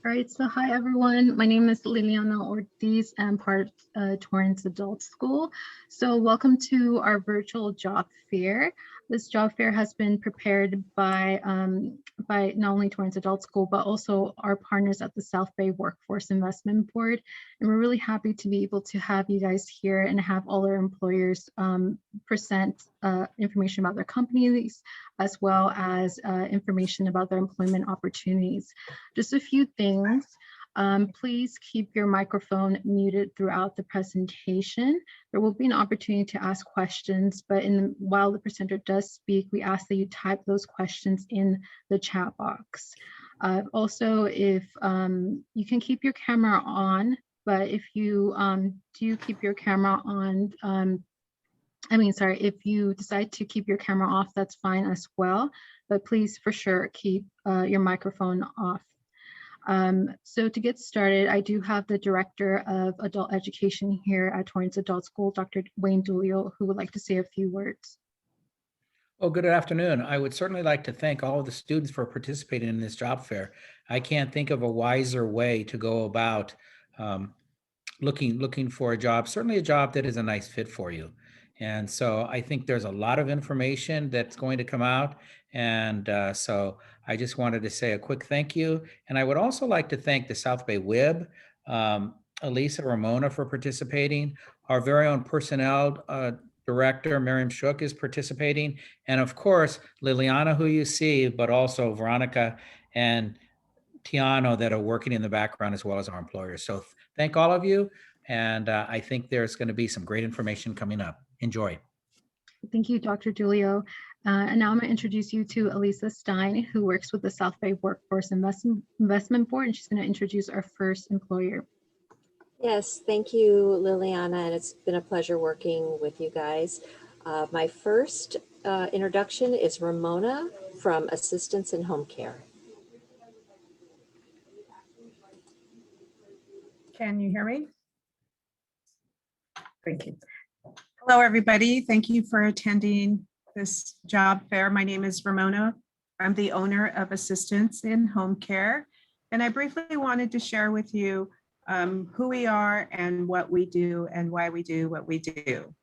All right, so hi everyone. My name is Liliana Ortiz. I'm part of Torrance Adult School. So welcome to our virtual job fair. This job fair has been prepared by not only Torrance Adult School, but also our partners at the South Bay Workforce Investment Board. And we're really happy to be able to have you guys here and have all our employers present information about their companies, as well as information about their employment opportunities. Just a few things. Please keep your microphone muted throughout the presentation. There will be an opportunity to ask questions, but while the presenter does speak, we ask that you type those questions in the chat box. Also, if you can keep your camera on, but if you do keep your camera on, if you decide to keep your camera off, that's fine as well, but please for sure keep your microphone off. So to get started, I do have the Director of Adult Education here at Torrance Adult School, Dr. Wayne Dulio, who would like to say a few words. Well, good afternoon. I would certainly like to thank all of the students for participating in this job fair. I can't think of a wiser way to go about looking for a job, certainly a job that is a nice fit for you. And so I think there's a lot of information that's going to come out. And so I just wanted to say a quick thank you. And I would also like to thank the South Bay WIB, Elisa Ramona for participating, our very own personnel Director Miriam Shook is participating, and of course, Liliana, who you see, but also Veronica and Tiano that are working in the background as well as our employers. So thank all of you. And I think there's going to be some great information coming up. Enjoy. Thank you, Dr. Dulio. And now I'm going to introduce you to Elisa Stein, who works with the South Bay Workforce Investment Board, and she's going to introduce our first employer. Yes, thank you, Liliana, and it's been a pleasure working with you guys. My first introduction is Ramona from Assistance in Home Care. Can you hear me? Thank you. Hello, everybody. Thank you for attending this job fair. My name is Ramona. I'm the owner of Assistance in Home Care, and I briefly wanted to share with you who we are and what we do and why we do what we do.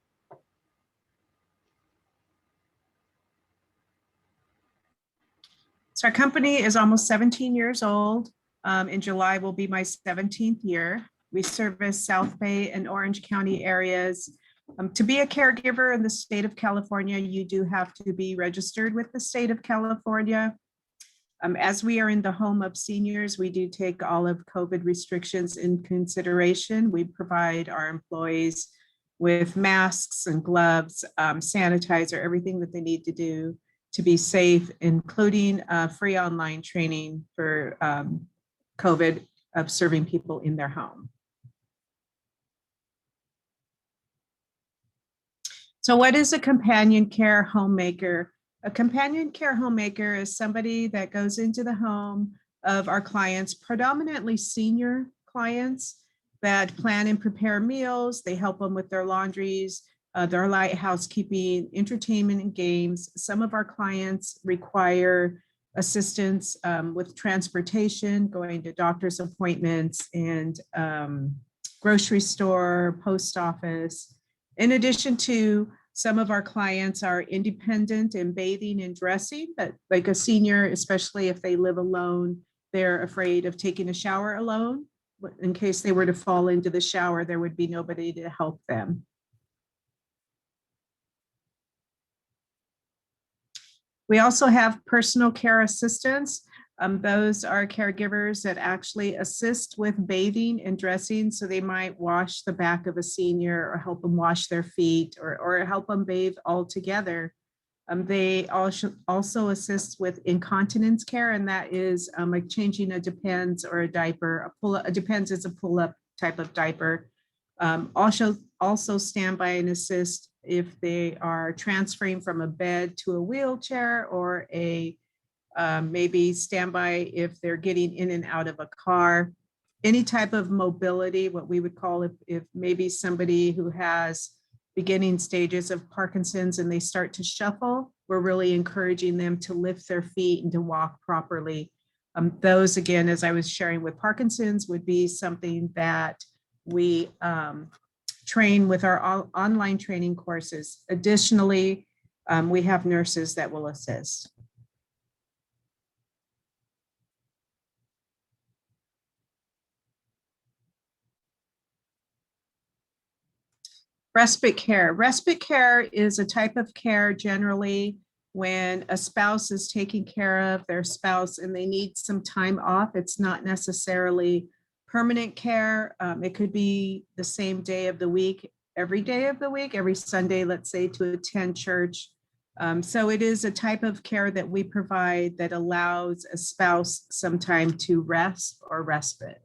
So our company is almost 17 years old. In July will be my 17th year. We service South Bay and Orange County areas. To be a caregiver in the state of California, you do have to be registered with the state of California. As we are in the home of seniors, we do take all of COVID restrictions in consideration. We provide our employees with masks and gloves, sanitizer, everything that they need to do to be safe, including free online training for COVID of serving people in their home. So what is a companion care homemaker? A companion care homemaker is somebody that goes into the home of our clients, predominantly senior clients, that plan and prepare meals. They help them with their laundries, their light housekeeping, entertainment and games. Some of our clients require assistance with transportation, going to doctor's appointments and grocery store, post office. In addition to, some of our clients are independent in bathing and dressing, but like a senior, especially if they live alone, they're afraid of taking a shower alone. In case they were to fall into the shower, there would be nobody to help them. We also have personal care assistants. Those are caregivers that actually assist with bathing and dressing. So they might wash the back of a senior or help them wash their feet or help them bathe all together. They also assist with incontinence care, and that is like changing a Depends or a diaper. A Depends is a pull-up type of diaper. Also stand by and assist if they are transferring from a bed to a wheelchair, or a maybe standby if they're getting in and out of a car. Any type of mobility, what we would call if maybe somebody who has beginning stages of Parkinson's and they start to shuffle, we're really encouraging them to lift their feet and to walk properly. Those, again, as I was sharing with Parkinson's, would be something that we train with our online training courses. Additionally, we have nurses that will assist. Respite care. Respite care is a type of care generally when a spouse is taking care of their spouse and they need some time off. It's not necessarily permanent care. It could be the same day of the week, every day of the week, every Sunday, let's say, to attend church. So it is a type of care that we provide that allows a spouse some time to rest or respite.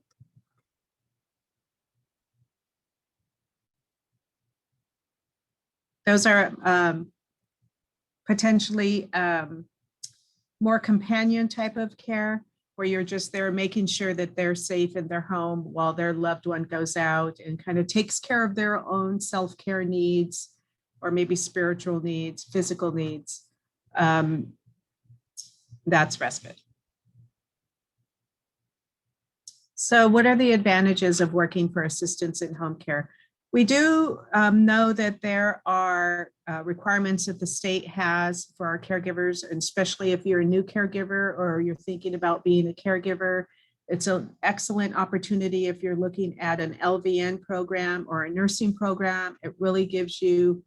Those are potentially more companion type of care where you're just there making sure that they're safe in their home while their loved one goes out and kind of takes care of their own self-care needs or maybe spiritual needs, physical needs. That's respite. So what are the advantages of working for Assistance in Home Care? We do know that there are requirements that the state has for our caregivers, and especially if you're a new caregiver or you're thinking about being a caregiver. It's an excellent opportunity if you're looking at an LVN program or a nursing program. It really gives you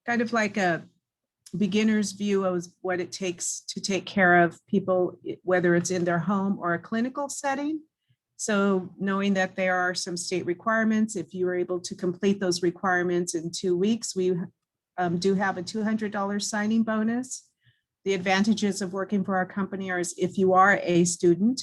kind of like a beginner's view of what it takes to take care of people, whether it's in their home or a clinical setting. So knowing that there are some state requirements, if you are able to complete those requirements in 2 weeks, we do have a $200 signing bonus. The advantages of working for our company are if you are a student,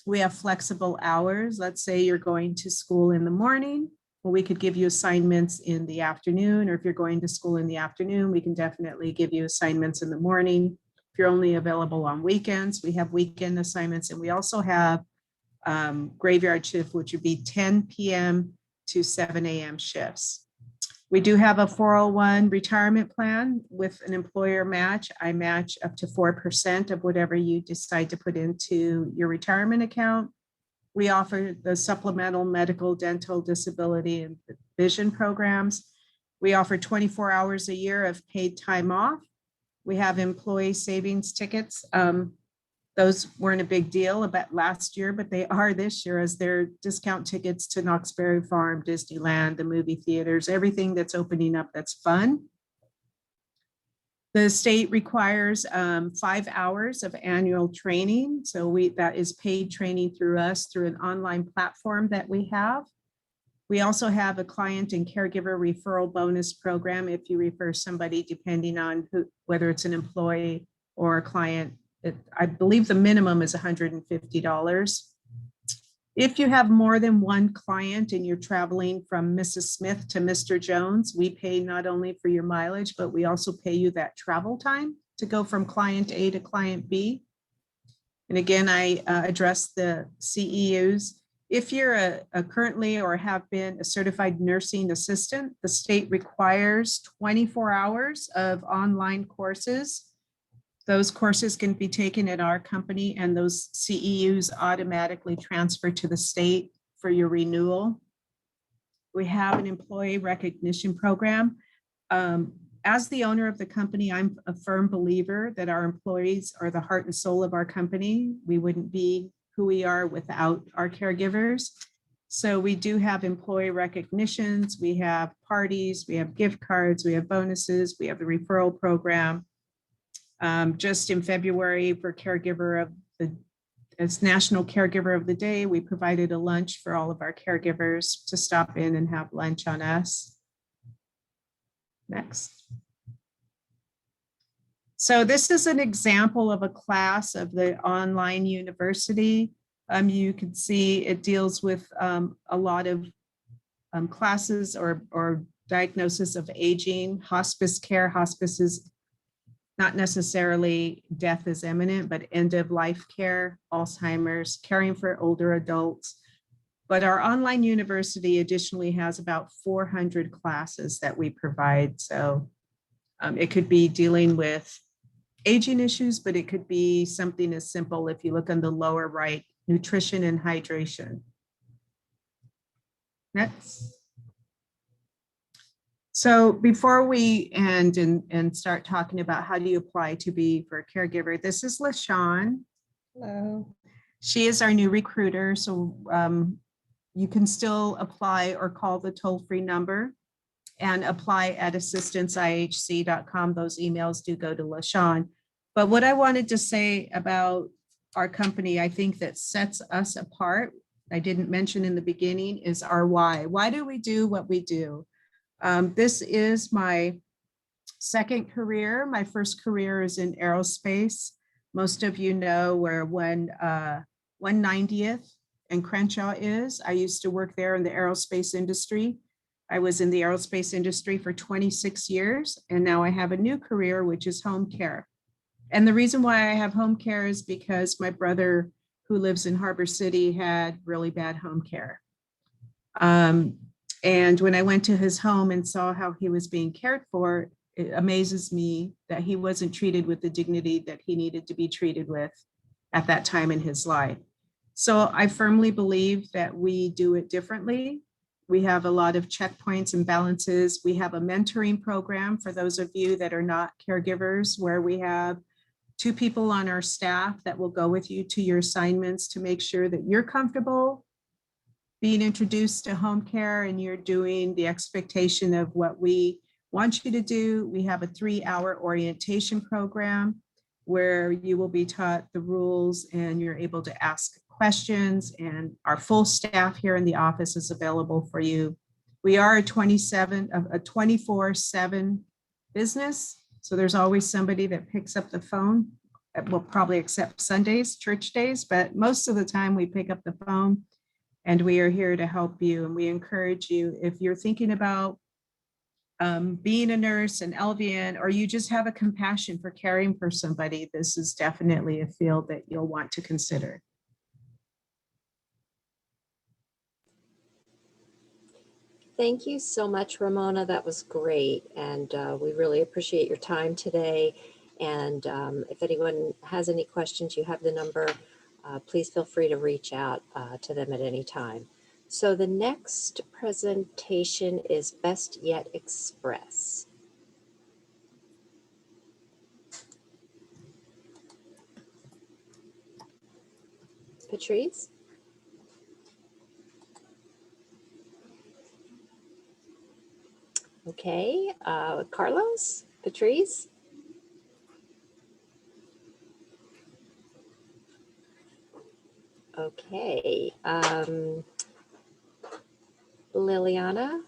we have flexible hours. Let's say you're going to school in the morning, well, we could give you assignments in the afternoon, or if you're going to school in the afternoon, we can definitely give you assignments in the morning. If you're only available on weekends, we have weekend assignments, and we also have graveyard shift, which would be 10 p.m. to 7 a.m. shifts. We do have a 401 retirement plan with an employer match. I match up to 4% of whatever you decide to put into your retirement account. We offer the supplemental medical, dental, disability, and vision programs. We offer 24 hours a year of paid time off. We have employee savings tickets. Those weren't a big deal about last year, but they are this year, as they're discount tickets to Knott's Berry Farm, Disneyland, the movie theaters, everything that's opening up that's fun. The state requires 5 hours of annual training. So that is paid training through us through an online platform that we have. We also have a client and caregiver referral bonus program. If you refer somebody, depending on whether it's an employee or a client, I believe the minimum is $150. If you have more than one client and you're traveling from Mrs. Smith to Mr. Jones, we pay not only for your mileage, but we also pay you that travel time to go from client A to client B. And again, I address the CEUs. If you're currently or have been a certified nursing assistant, the state requires 24 hours of online courses. Those courses can be taken at our company, and those CEUs automatically transfer to the state for your renewal. We have an employee recognition program. As the owner of the company, I'm a firm believer that our employees are the heart and soul of our company. We wouldn't be who we are without our caregivers. So we do have employee recognitions, we have parties, we have gift cards, we have bonuses, we have the referral program. Just in February, for caregiver of as National Caregiver of the Day, we provided a lunch for all of our caregivers to stop in and have lunch on us. Next. So this is an example of a class of the online university. You can see it deals with a lot of classes or diagnosis of aging, hospice care. Hospice is not necessarily death is imminent, but end of life care, Alzheimer's, caring for older adults. But our online university additionally has about 400 classes that we provide. So it could be dealing with aging issues, but it could be something as simple, if you look on the lower right, nutrition and hydration. Next. So before we end and start talking about how do you apply to be for a caregiver, this is LaShawn. Hello. She is our new recruiter, so you can still apply or call the toll-free number and apply at assistanceihc.com. Those emails do go to LaShawn. But what I wanted to say about our company, I think that sets us apart, I didn't mention in the beginning, is our why. Why do we do what we do? This is my second career. My first career is in aerospace. Most of you know where 190th and Crenshaw is. I used to work there in the aerospace industry. I was in the aerospace industry for 26 years, and now I have a new career, which is home care. And the reason why I have home care is because my brother, who lives in Harbor City, had really bad home care. And when I went to his home and saw how he was being cared for, it amazes me that he wasn't treated with the dignity that he needed to be treated with at that time in his life. So I firmly believe that we do it differently. We have a lot of checkpoints and balances. We have a mentoring program for those of you that are not caregivers, where we have 2 people on our staff that will go with you to your assignments to make sure that you're comfortable being introduced to home care and you're doing the expectation of what we want you to do. We have a 3-hour orientation program where you will be taught the rules and you're able to ask questions, and our full staff here in the office is available for you. We are a 24/7 business, so there's always somebody that picks up the phone. We'll probably accept Sundays, church days, but most of the time we pick up the phone, and we are here to help you. And we encourage you, if you're thinking about being a nurse, an LVN, or you just have a compassion for caring for somebody, this is definitely a field that you'll want to consider. Thank you so much, Ramona. That was great. And we really appreciate your time today. And if anyone has any questions, you have the number. Please feel free to reach out to them at any time. So the next presentation is Best Yet Express. Patrice? Okay, Carlos, Patrice? Okay, Liliana?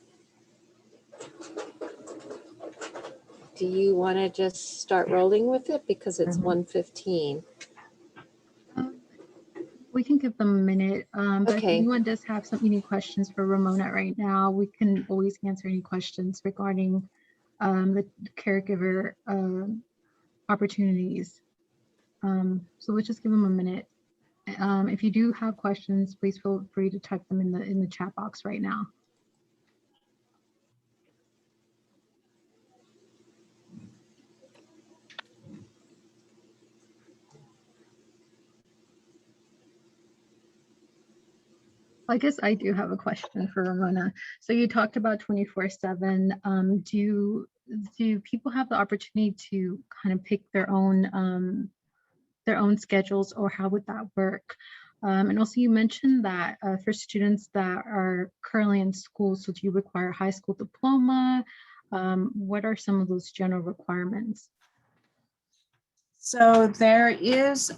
Do you want to just start rolling with it because it's 1:15? We can give them a minute, but Okay. if anyone does have any questions for Ramona right now, we can always answer any questions regarding the caregiver opportunities. So we'll just give them a minute. If you do have questions, please feel free to type them in the chat box right now. I guess I do have a question for Ramona. So you talked about 24/7. Do people have the opportunity to kind of pick their own schedules, or how would that work? And also you mentioned that for students that are currently in school, so do you require a high school diploma? What are some of those general requirements? So there is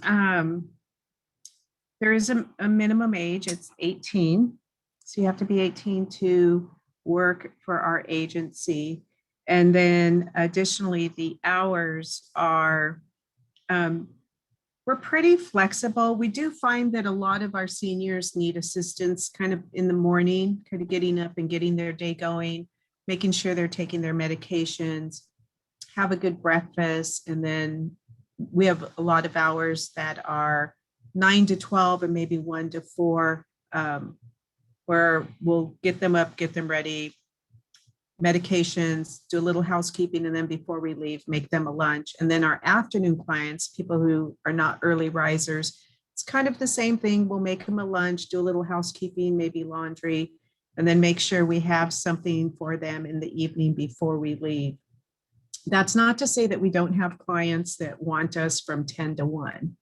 a minimum age. It's 18. So you have to be 18 to work for our agency. And then additionally, the hours are, we're pretty flexible. We do find that a lot of our seniors need assistance kind of in the morning, kind of getting up and getting their day going, making sure they're taking their medications, have a good breakfast. And then we have a lot of hours that are 9 to 12 and maybe 1 to 4, where we'll get them up, get them ready, medications, do a little housekeeping, and then before we leave, make them a lunch. And then our afternoon clients, people who are not early risers, it's kind of the same thing. We'll make them a lunch, do a little housekeeping, maybe laundry, and then make sure we have something for them in the evening before we leave. That's not to say that we don't have clients that want us from 10 to 1.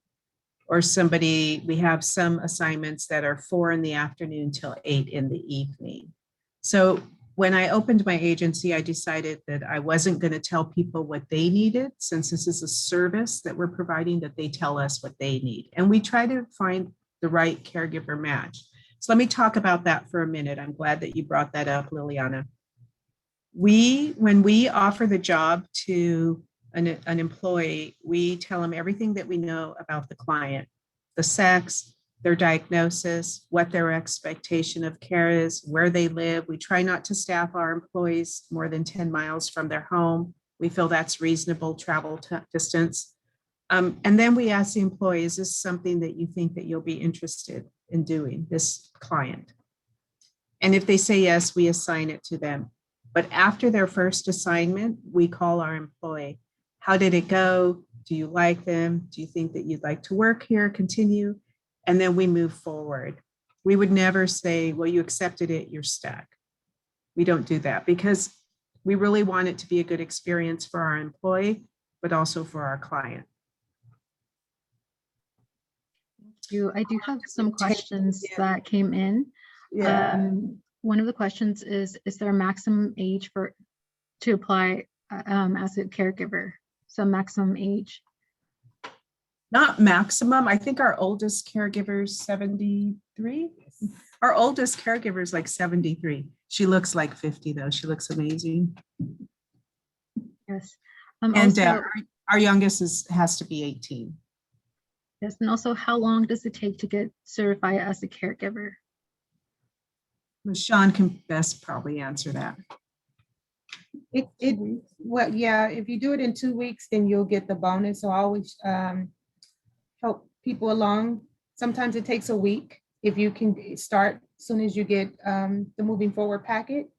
Or we have some assignments that are 4 in the afternoon till 8 in the evening. So when I opened my agency, I decided that I wasn't going to tell people what they needed, since this is a service that we're providing, that they tell us what they need. And we try to find the right caregiver match. So let me talk about that for a minute. I'm glad that you brought that up, Liliana. When we offer the job to an employee, we tell them everything that we know about the client, the sex, their diagnosis, what their expectation of care is, where they live. We try not to staff our employees more than 10 miles from their home. We feel that's reasonable travel distance. And then we ask the employee, is this something that you think that you'll be interested in doing, this client? And if they say yes, we assign it to them. But after their first assignment, we call our employee. How did it go? Do you like them? Do you think that you'd like to work here, continue? And then we move forward. We would never say, well, you accepted it, you're stuck. We don't do that because we really want it to be a good experience for our employee, but also for our client. I do have some questions that came in. One of the questions is there a maximum age to apply as a caregiver? So maximum age? Not maximum. I think our oldest caregiver is 73. Our oldest caregiver is like 73. She looks like 50 though. She looks amazing. Yes. And also, our youngest has to be 18. yes, and also how long does it take to get certified as a caregiver? Well, Sean can best probably answer that. Well, yeah, if you do it in 2 weeks, then you'll get the bonus. So I always help people along. Sometimes it takes a week if you can start as soon as you get the moving forward packet.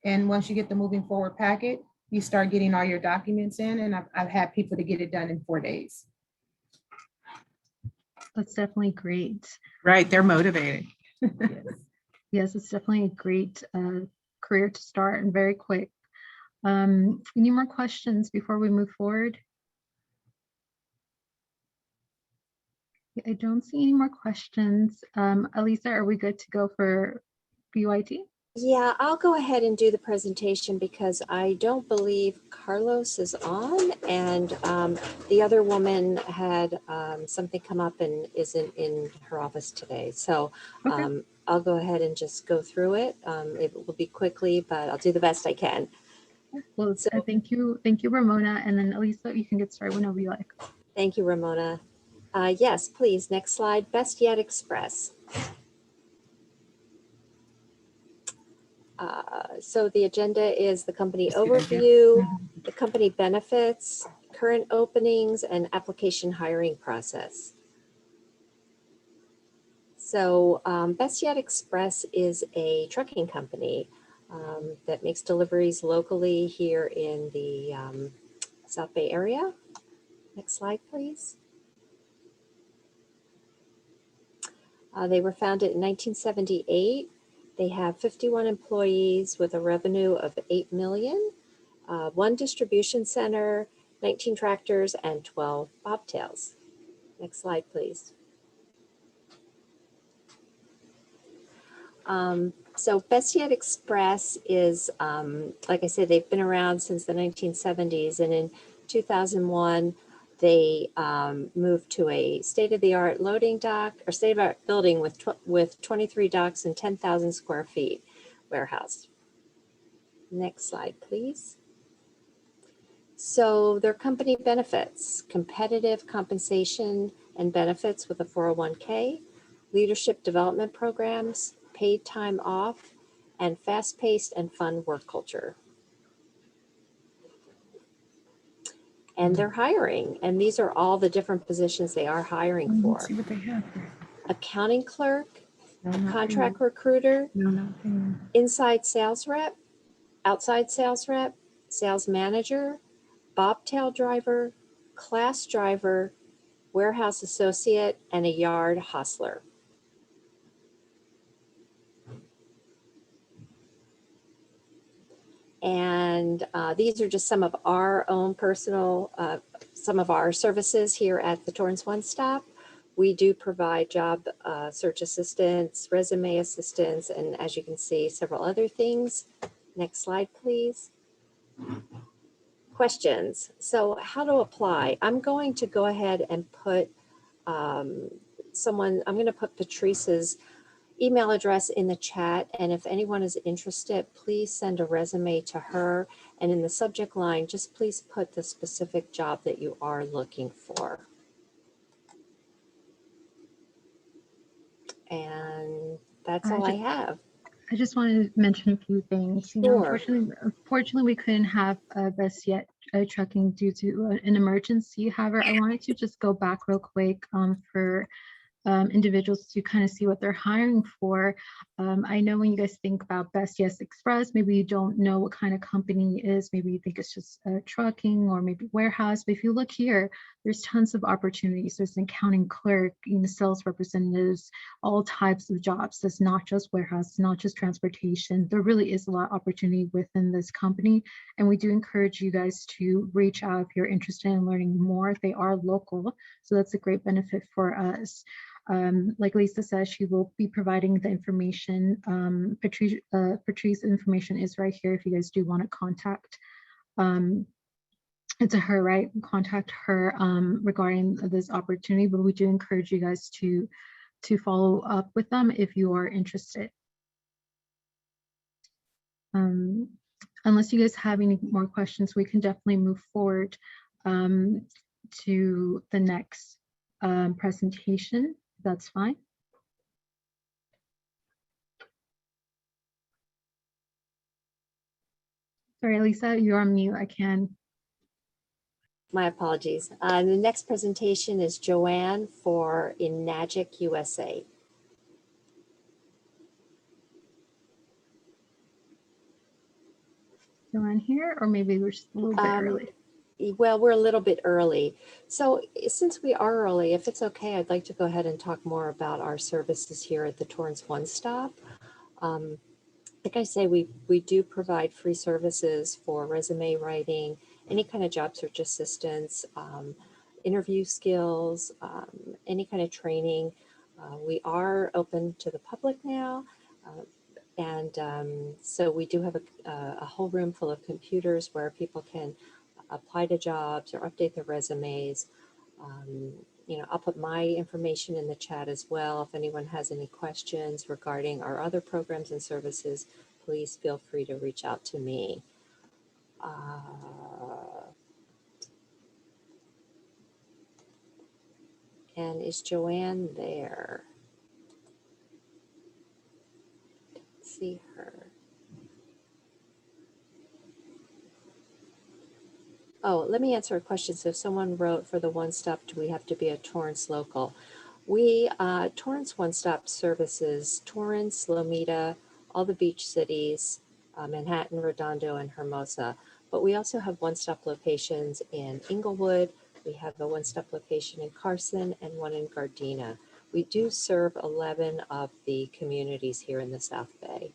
And once you get the moving forward packet, you start getting all your documents in, and I've had people to get it done in 4 days. That's definitely great. Right, they're motivated. Yes, it's definitely a great career to start and very quick. Any more questions before we move forward? I don't see any more questions. Elisa, are we good to go for BYT? Yeah, I'll go ahead and do the presentation because I don't believe Carlos is on, and the other woman had something come up and isn't in her office today. So Okay. I'll go ahead and just go through it. It will be quickly, but I'll do the best I can. Well, thank you, Ramona, and then Elisa, you can get started whenever you like. Thank you, Ramona. Yes, please, next slide. Best Yet Express. So the agenda is the company overview, the company benefits, current openings, and application hiring process. So Best Yet Express is a trucking company that makes deliveries locally here in the South Bay area. Next slide, please. They were founded in 1978. They have 51 employees with a revenue of $8 million, 1 distribution center, 19 tractors, and 12 bobtails. Next slide, please. So Best Yet Express is, like I said, they've been around since the 1970s, and in 2001, they moved to a state-of-the-art loading dock, or state-of-the-art building with 23 docks and 10,000 square feet warehouse. Next slide, please. So their company benefits: competitive compensation and benefits with a 401k, leadership development programs, paid time off, and fast-paced and fun work culture. And they're hiring, and these are all the different positions they are hiring for. Let's see what they have. Accounting clerk, No, not contract recruiter, payroll. No, not payroll. inside sales rep, outside sales rep, sales manager, bobtail driver, class driver, warehouse associate, and a yard hustler. And these are just some of our own personal, some of our services here at the Torrance One Stop. We do provide job search assistance, resume assistance, and as you can see, several other things. Next slide, please. Questions. So how to apply? I'm going to go ahead and put I'm going to put Patrice's email address in the chat. And if anyone is interested, please send a resume to her. And in the subject line, just please put the specific job that you are looking for. And that's all I have. I just wanted to mention a few things. You know, unfortunately, we couldn't have Best Yet Trucking due to an emergency. However, I wanted to just go back real quick for individuals to kind of see what they're hiring for. I know when you guys think about Best Yes Express, maybe you don't know what kind of company it is. Maybe you think it's just trucking or maybe warehouse. But if you look here, there's tons of opportunities. There's an accounting clerk, sales representatives, all types of jobs. It's not just warehouse, not just transportation. There really is a lot of opportunity within this company. And we do encourage you guys to reach out if you're interested in learning more. They are local, so that's a great benefit for us. Like Lisa says, she will be providing the information. Patrice's information is right here if you guys do want to contact. It's a her, right? Contact her regarding this opportunity, but we do encourage you guys to follow up with them if you are interested. Unless you guys have any more questions, we can definitely move forward to the next presentation. That's fine. Sorry, Lisa, you're on mute. I can. My apologies. The next presentation is Joanne for Enagic USA. Joanne here, or maybe we're just a little bit early. Well, we're a little bit early. So since we are early, if it's okay, I'd like to go ahead and talk more about our services here at the Torrance One Stop. Like I say, we do provide free services for resume writing, any kind of job search assistance, interview skills, any kind of training. We are open to the public now. So we do have a whole room full of computers where people can apply to jobs or update their resumes. I'll put my information in the chat as well. If anyone has any questions regarding our other programs and services, please feel free to reach out to me. And is Joanne there? Let's see her. Oh, let me answer a question. So someone wrote, for the One Stop, do we have to be a Torrance local? Torrance One Stop services Torrance, Lomita, all the beach cities, Manhattan, Redondo, and Hermosa. But we also have One Stop locations in Inglewood. We have a One Stop location in Carson and one in Gardena. We do serve 11 of the communities here in the South Bay.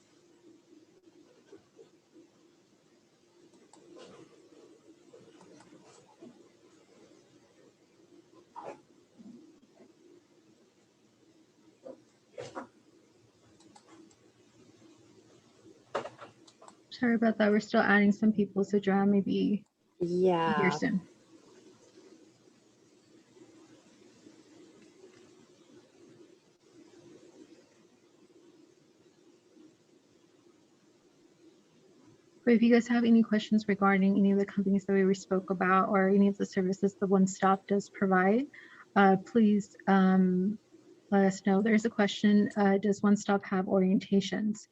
Sorry about that. We're still adding some people, so Joanne may be here soon. But if you guys have any questions regarding any of the companies that we spoke about or any of the services the One Stop does provide, please let us know. There's a question, does One Stop have orientations?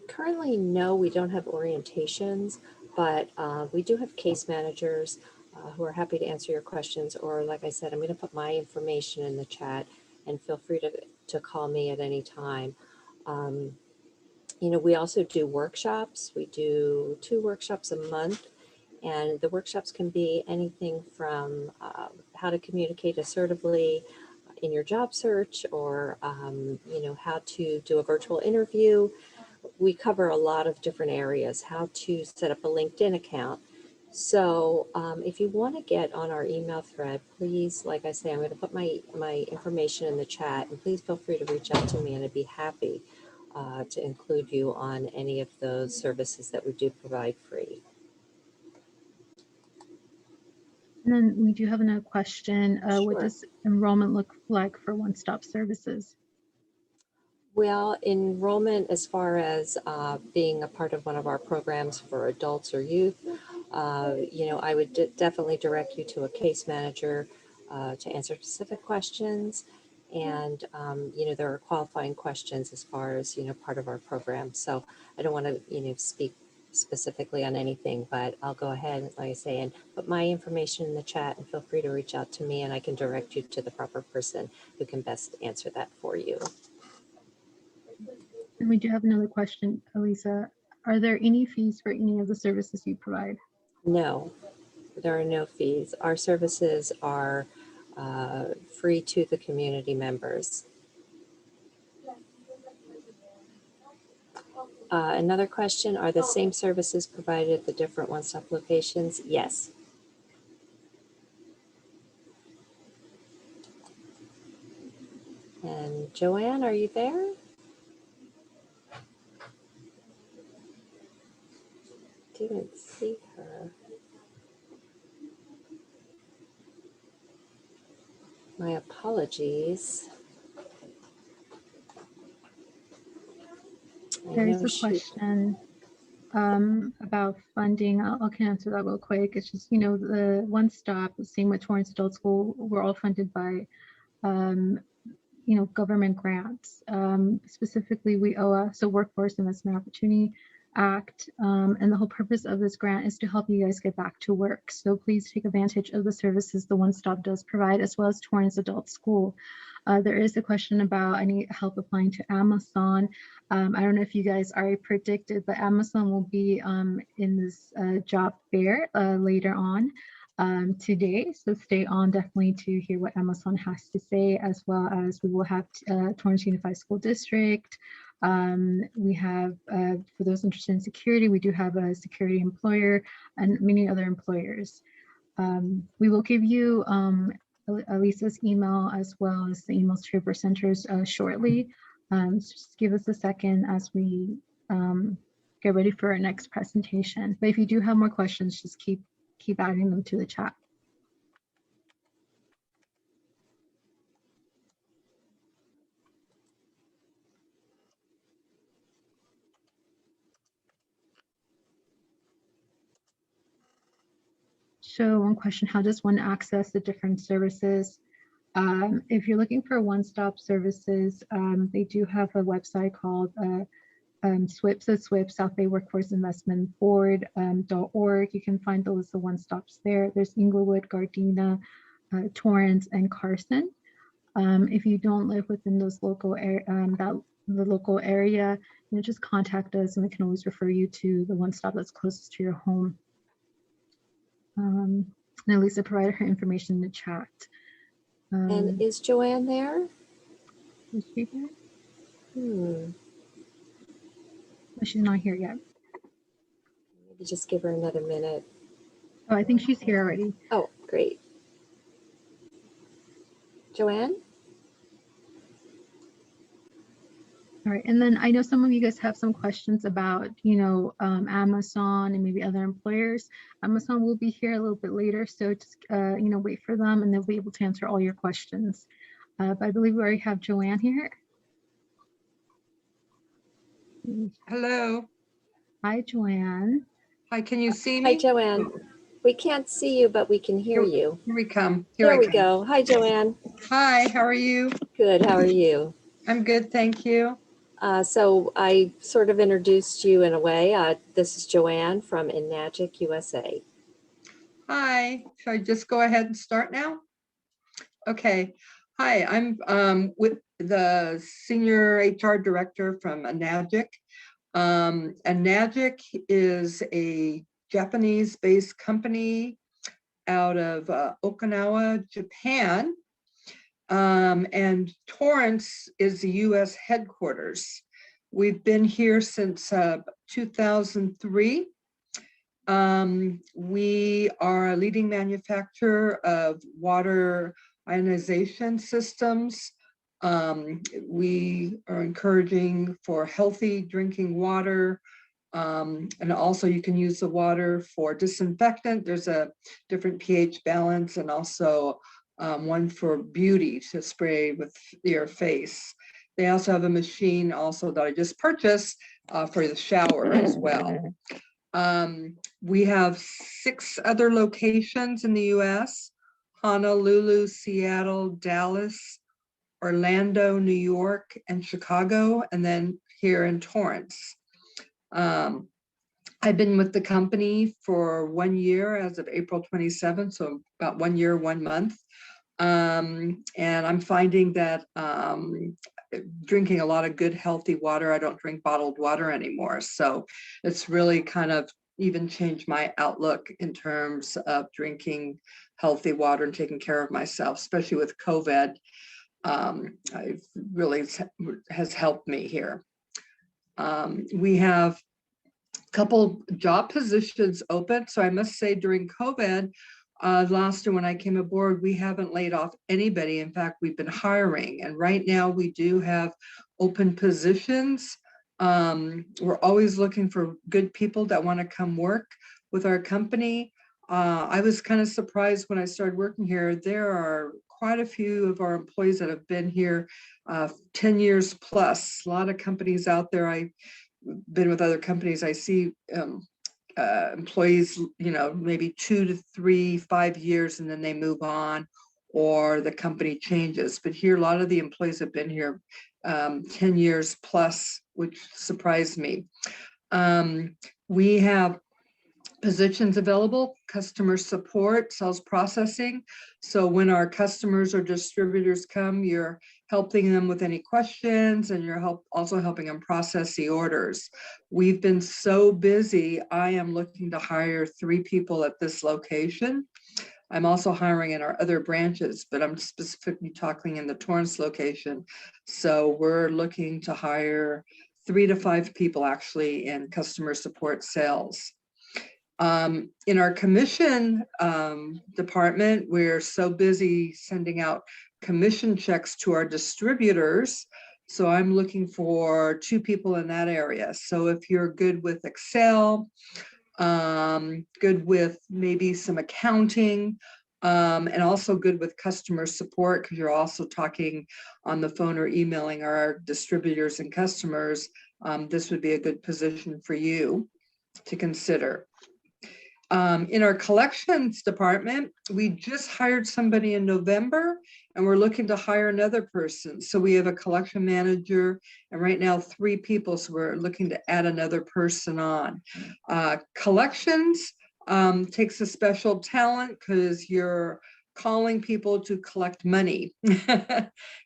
Currently, no, we don't have orientations, but we do have case managers who are happy to answer your questions. Or like I said, I'm going to put my information in the chat and feel free to call me at any time. We also do workshops. We do 2 workshops a month, and the workshops can be anything from how to communicate assertively in your job search, or how to do a virtual interview. We cover a lot of different areas, how to set up a LinkedIn account. So if you want to get on our email thread, please, like I say, I'm going to put my information in the chat, and please feel free to reach out to me, and I'd be happy to include you on any of those services that we do provide free. And then we do have another question. What Sure. does enrollment look like for one-stop services? Well, enrollment, as far as being a part of one of our programs for adults or youth, I would definitely direct you to a case manager to answer specific questions. And, there are qualifying questions as far as, part of our program. So I don't want to, speak specifically on anything, but I'll go ahead, like I say, and put my information in the chat, and feel free to reach out to me, and I can direct you to the proper person who can best answer that for you. And we do have another question, Elisa. Are there any fees for any of the services you provide? No, there are no fees. Our services are free to the community members. Another question, are the same services provided at the different one-stop locations? Yes. And Joanne, are you there? Didn't see her. My apologies. There is a question about funding. I can answer that real quick. It's just, the one stop, same with Torrance Adult School, we're all funded by, government grants. Specifically, we owe a Workforce Investment Opportunity Act. And the whole purpose of this grant is to help you guys get back to work. So please take advantage of the services the One Stop does provide, as well as Torrance Adult School. There is a question about I need help applying to Amazon. I don't know if you guys already predicted, but Amazon will be in this job fair later on today. So stay on definitely to hear what Amazon has to say, as well as we will have Torrance Unified School District. We have, for those interested in security, we do have a security employer and many other employers. We will give you Elisa's email, as well as the emails to your presenters shortly. So just give us a second as we get ready for our next presentation. But if you do have more questions, just keep adding them to the chat. So one question, how does one access the different services? If you're looking for one-stop services, they do have a website called SWIP, so SWIP, South Bay Workforce Investment Board.org. You can find the list of one-stops there. There's Inglewood, Gardena, Torrance, and Carson. If you don't live within those local the local area, just contact us, and we can always refer you to the one-stop that's closest to your home. And Elisa provided her information in the chat. And is Joanne there? Is she here? No, She's not here yet. maybe just give her another minute. Oh, I think she's here already. Oh, great. Joanne? All right, and then I know some of you guys have some questions about, Amazon and maybe other employers. Amazon will be here a little bit later, so just, wait for them, and they'll be able to answer all your questions. But I believe we already have Joanne here. Hello. Hi, Joanne. Hi, can you see me? Hi, Joanne. We can't see you, but we can hear you. Here we come. There we go. Hi, Joanne. Hi, how are you? Good. How are you? I'm good, thank you. So I sort of introduced you in a way. This is Joanne from Enagic USA. Hi, should I just go ahead and start now? Okay. Hi, I'm with the Senior HR Director from Enagic. And Nagic is a Japanese-based company out of Okinawa, Japan. And Torrance is the US headquarters. We've been here since 2003. We are a leading manufacturer of water ionization systems. We are encouraging for healthy drinking water. And also you can use the water for disinfectant. There's a different pH balance, and also one for beauty to spray with your face. They also have a machine also that I just purchased for the shower as well. We have 6 other locations in the US: Honolulu, Seattle, Dallas, Orlando, New York, and Chicago, and then here in Torrance. I've been with the company for 1 year as of April 27th, so about 1 year, 1 month. And I'm finding that drinking a lot of good, healthy water. I don't drink bottled water anymore. So it's really kind of even changed my outlook in terms of drinking healthy water and taking care of myself, especially with COVID. I've really has helped me here. We have a couple job positions open. So I must say during COVID, last year when I came aboard, we haven't laid off anybody. In fact, we've been hiring. And right now we do have open positions. We're always looking for good people that want to come work with our company. I was kind of surprised when I started working here. There are quite a few of our employees that have been here 10 years plus. A lot of companies out there. I've been with other companies. I see employees, you know, maybe 2 to 3, 5 years, and then they move on, or the company changes. But here, a lot of the employees have been here 10 years plus, which surprised me. We have positions available: customer support, sales processing. So when our customers or distributors come, you're helping them with any questions, and you're also helping them process the orders. We've been so busy. I am looking to hire 3 people at this location. I'm also hiring in our other branches, but I'm specifically talking in the Torrance location. So we're looking to hire 3 to 5 people actually in customer support sales. In our commission department, we're so busy sending out commission checks to our distributors. So I'm looking for 2 people in that area. So if you're good with Excel, good with maybe some accounting, and also good with customer support, because you're also talking on the phone or emailing our distributors and customers, this would be a good position for you to consider. In our collections department, we just hired somebody in November, and we're looking to hire another person. So we have a collection manager, and right now 3 people. So we're looking to add another person on. Collections takes a special talent, because you're calling people to collect money.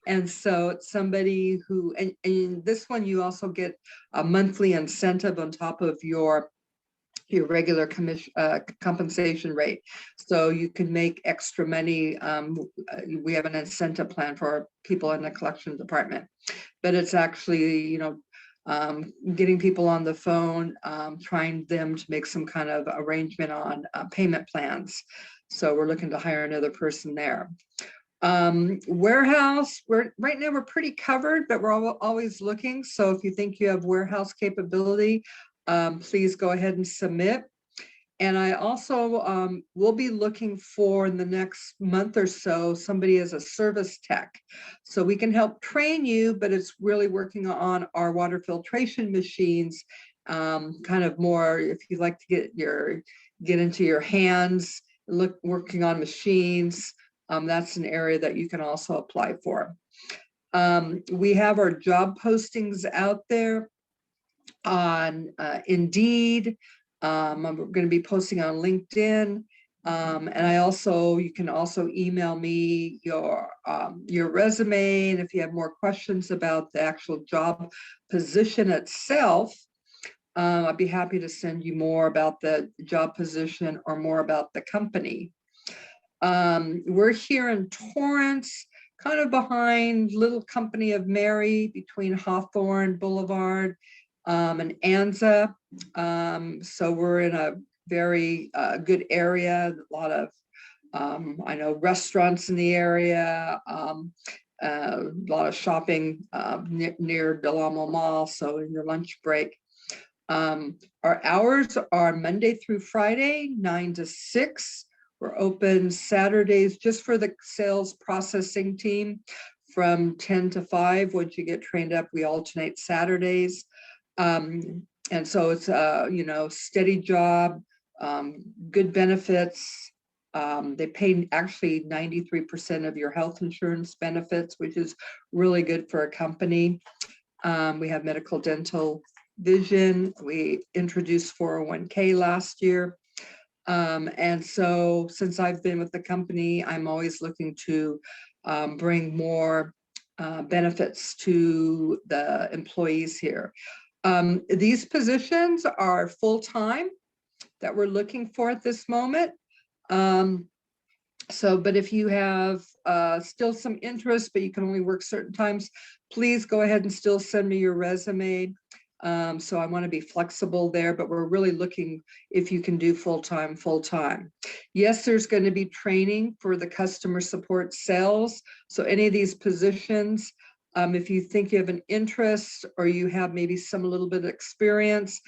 And so it's somebody who, and in this one, you also get a monthly incentive on top of your regular commission compensation rate, so you can make extra money. We have an incentive plan for our people in the collection department, but it's actually, you know, getting people on the phone, trying them to make some kind of arrangement on payment plans. So we're looking to hire another person there. Warehouse, right now we're pretty covered, but we're always looking. So if you think you have warehouse capability, please go ahead and submit. And I also will be looking for, in the next month or so, somebody as a service tech. So we can help train you, but it's really working on our water filtration machines, kind of more if you like to get into your hands, working on machines. That's an area that you can also apply for. We have our job postings out there on Indeed. I'm going to be posting on LinkedIn, and you can also email me your resume, and if you have more questions about the actual job position itself. I'd be happy to send you more about the job position or more about the company. We're here in Torrance, kind of behind Little Company of Mary, between Hawthorne Boulevard and Anza. So we're in a very good area, a lot of I know restaurants in the area, a lot of shopping near Del Amo Mall, so in your lunch break. Our hours are Monday through Friday, 9 to 6. We're open Saturdays just for the sales processing team from 10 to 5. Once you get trained up, we alternate Saturdays. And so it's a, steady job, good benefits. They pay actually 93% of your health insurance benefits, which is really good for a company. We have medical, dental, vision. We introduced 401k last year. And so since I've been with the company, I'm always looking to bring more benefits to the employees here. These positions are full-time that we're looking for at this moment. But if you have still some interest, but you can only work certain times, please go ahead and still send me your resume. So I want to be flexible there, but we're really looking if you can do full-time. Yes, there's going to be training for the customer support sales. So any of these positions, if you think you have an interest or you have maybe some little bit of experience,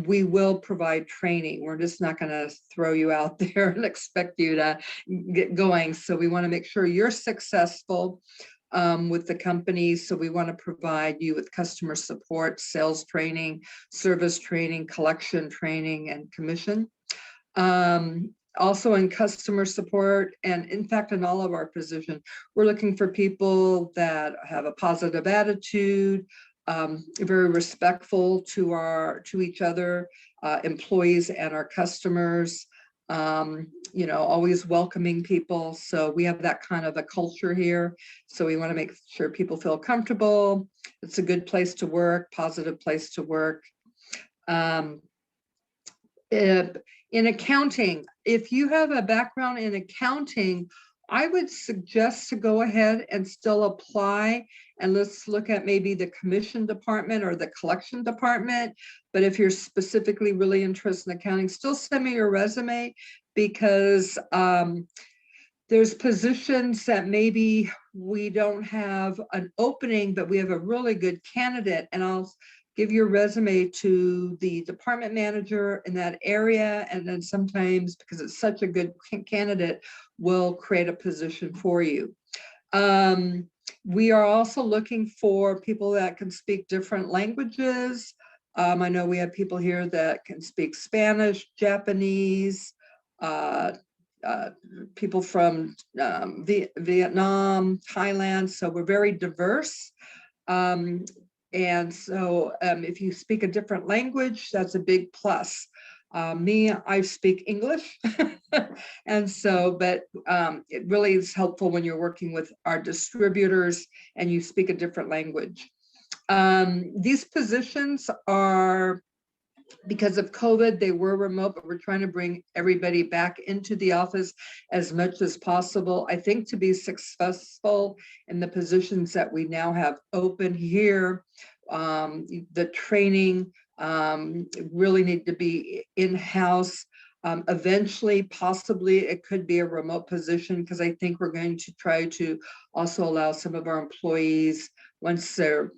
we will provide training. We're just not going to throw you out there and expect you to get going. So we want to make sure you're successful with the company. So we want to provide you with customer support, sales training, service training, collection training, and commission. Also in customer support, and in fact, in all of our positions, we're looking for people that have a positive attitude, very respectful to each other, employees and our customers, always welcoming people. So we have that kind of a culture here. So we want to make sure people feel comfortable. It's a good place to work, positive place to work. In accounting, if you have a background in accounting, I would suggest to go ahead and still apply, and let's look at maybe the commission department or the collection department. But if you're specifically really interested in accounting, still send me your resume, because there's positions that maybe we don't have an opening, but we have a really good candidate, and I'll give your resume to the department manager in that area. And then sometimes, because it's such a good candidate, we'll create a position for you. We are also looking for people that can speak different languages. I know we have people here that can speak Spanish, Japanese, people from Vietnam, Thailand. So we're very diverse. And so if you speak a different language, that's a big plus. I speak English. And so, but it really is helpful when you're working with our distributors and you speak a different language. These positions are, because of COVID, they were remote, but we're trying to bring everybody back into the office as much as possible. I think to be successful in the positions that we now have open here, the training really need to be in-house. Eventually, possibly it could be a remote position, because I think we're going to try to also allow some of our employees, once they're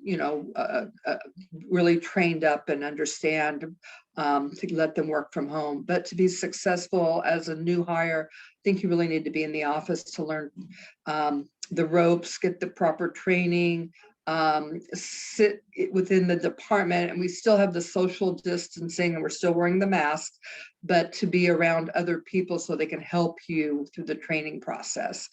really trained up and understand, to let them work from home. But to be successful as a new hire, I think you really need to be in the office to learn the ropes, get the proper training, sit within the department, and we still have the social distancing and we're still wearing the mask, but to be around other people so they can help you through the training process.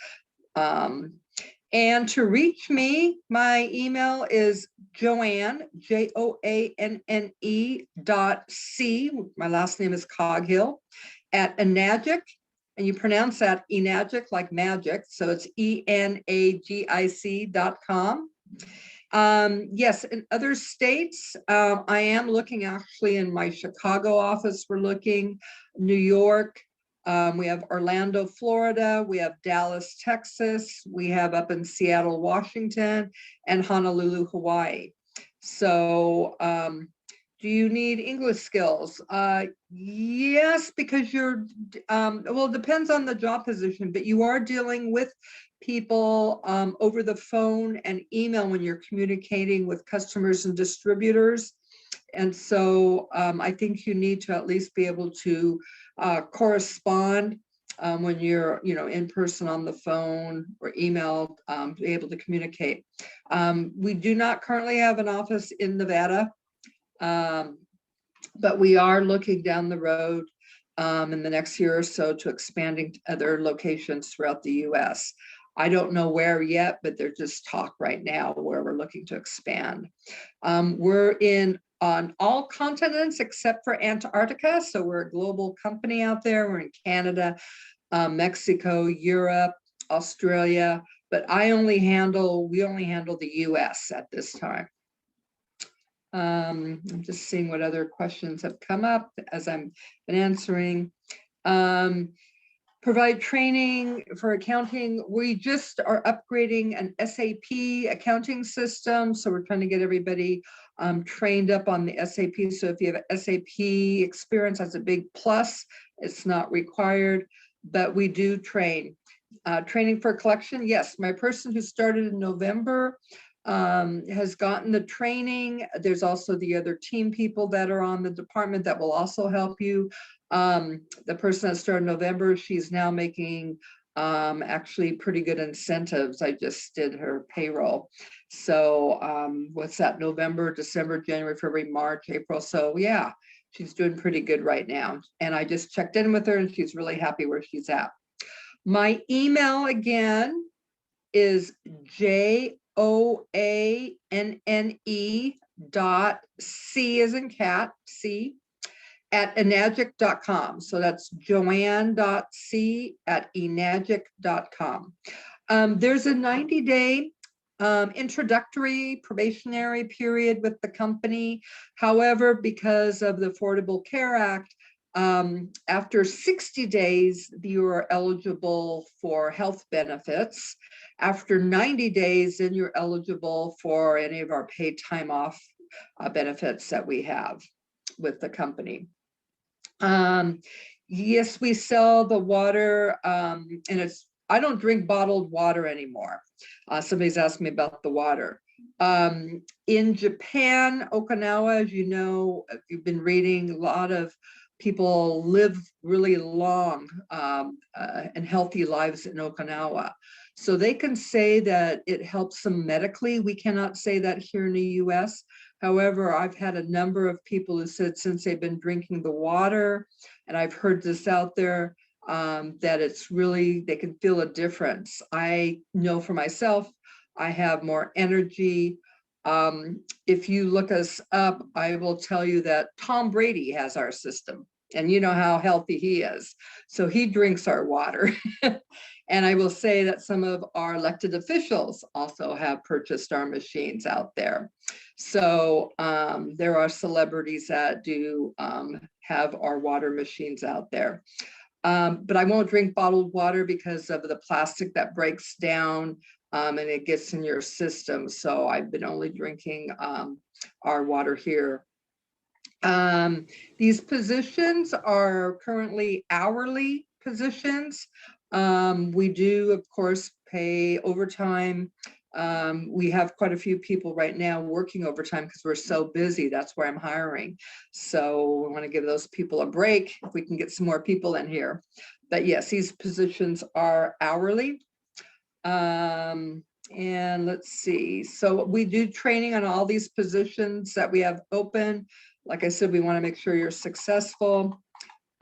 And to reach me, my email is Joanne, JOANNE.C. My last name is Coghill, at Enagic, and you pronounce that Enagic like magic. So it's ENAGIC.com. Yes, in other states, I am looking actually in my Chicago office. We're looking New York. We have Orlando, Florida. We have Dallas, Texas. We have up in Seattle, Washington, and Honolulu, Hawaii. So, do you need English skills? Yes, because well, it depends on the job position, but you are dealing with people over the phone and email when you're communicating with customers and distributors. And so I think you need to at least be able to correspond when you're, in person on the phone or email, be able to communicate. We do not currently have an office in Nevada, but we are looking down the road in the next year or so to expanding to other locations throughout the US. I don't know where yet, but there's just talk right now where we're looking to expand. We're on all continents except for Antarctica. So we're a global company out there. We're in Canada, Mexico, Europe, Australia, but we only handle the US at this time. I'm just seeing what other questions have come up as I'm been answering. Provide training for accounting. We just are upgrading an SAP accounting system. So we're trying to get everybody trained up on the SAP. So if you have SAP experience, that's a big plus. It's not required, but we do train. Training for collection. Yes, my person who started in November has gotten the training. There's also the other team people that are on the department that will also help you. The person that started in November, she's now making actually pretty good incentives. I just did her payroll. So what's that? November, December, January, February, March, April. So yeah, she's doing pretty good right now. And I just checked in with her and she's really happy where she's at. My email again is JOANNE.C as in cat, C, at enagic.com. So that's joanne.c@enagic.com. There's a 90-day introductory probationary period with the company. However, because of the Affordable Care Act, after 60 days, you are eligible for health benefits. After 90 days, then you're eligible for any of our paid time off benefits that we have with the company. Yes, we sell the water, and I don't drink bottled water anymore. Somebody's asked me about the water. In Japan, Okinawa, as you know, if you've been reading, a lot of people live really long and healthy lives in Okinawa. So they can say that it helps them medically. We cannot say that here in the US. However, I've had a number of people who said since they've been drinking the water, and I've heard this out there, that it's really, they can feel a difference. I know for myself, I have more energy. If you look us up, I will tell you that Tom Brady has our system, and you know how healthy he is. So he drinks our water. And I will say that some of our elected officials also have purchased our machines out there. So there are celebrities that do have our water machines out there. But I won't drink bottled water because of the plastic that breaks down and it gets in your system. So I've been only drinking our water here. These positions are currently hourly positions. We do, of course, pay overtime. We have quite a few people right now working overtime because we're so busy. That's where I'm hiring. So we want to give those people a break if we can get some more people in here. But yes, these positions are hourly. And let's see. So we do training on all these positions that we have open. Like I said, we want to make sure you're successful.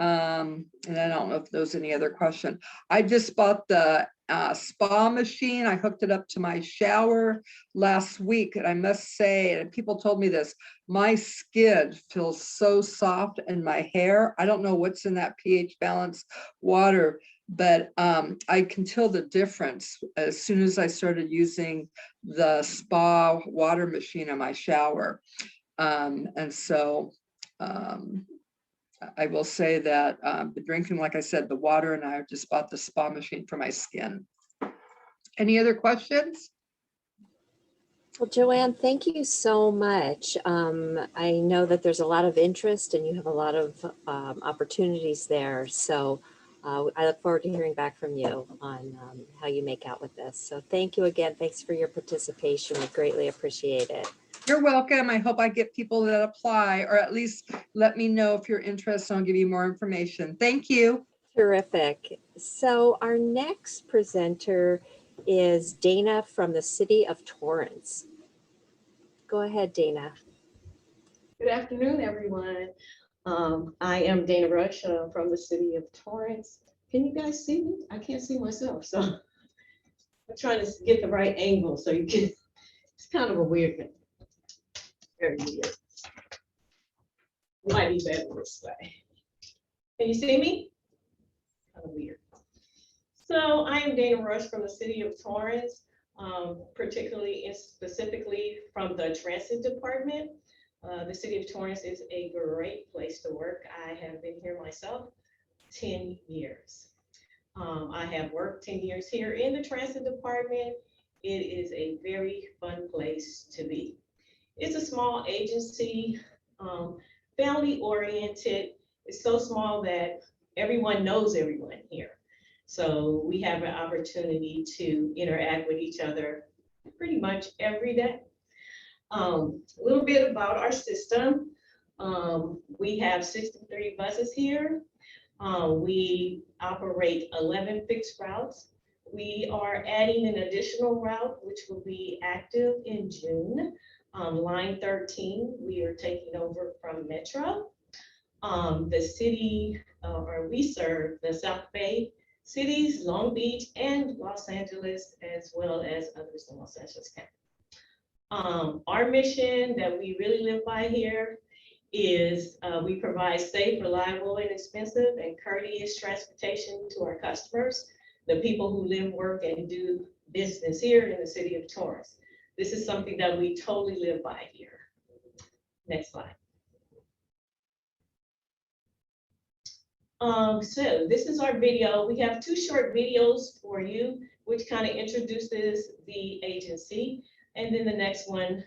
And I don't know if there's any other question. I just bought the spa machine. I hooked it up to my shower last week. And I must say, and people told me this, my skin feels so soft and my hair, I don't know what's in that pH balance water, but I can tell the difference as soon as I started using the spa water machine in my shower. And so I will say that the drinking, like I said, the water, and I just bought the spa machine for my skin. Any other questions? Well, Joanne, thank you so much. I know that there's a lot of interest and you have a lot of opportunities there. So I look forward to hearing back from you on how you make out with this. So thank you again. Thanks for your participation. We greatly appreciate it. You're welcome. I hope I get people that apply, or at least let me know if you're interested. I'll give you more information. Thank you. Terrific. So our next presenter is Dana from the city of Torrance. Go ahead, Dana. Good afternoon, everyone. I am Dana Rush from the city of Torrance. Can you guys see me? I can't see myself, so I'm trying to get the right angle so you can. It's kind of a weird thing. Very weird. Might be better this way. Can you see me? Kind of weird. So I am Dana Rush from the city of Torrance, particularly and specifically from the transit department. The city of Torrance is a great place to work. I have been here myself 10 years. I have worked 10 years here in the transit department. It is a very fun place to be. It's a small agency, family oriented. It's so small that everyone knows everyone here. So we have an opportunity to interact with each other pretty much every day. A little bit about our system. We have 63 buses here. We operate 11 fixed routes. We are adding an additional route, which will be active in June. Line 13, we are taking over from Metro. The city, or we serve the South Bay cities, Long Beach and Los Angeles, as well as others in Los Angeles County. Our mission that we really live by here is we provide safe, reliable, inexpensive, and courteous transportation to our customers, the people who live, work, and do business here in the city of Torrance. This is something that we totally live by here. Next slide. So this is our video. We have 2 short videos for you, which kind of introduces the agency. And then the next one,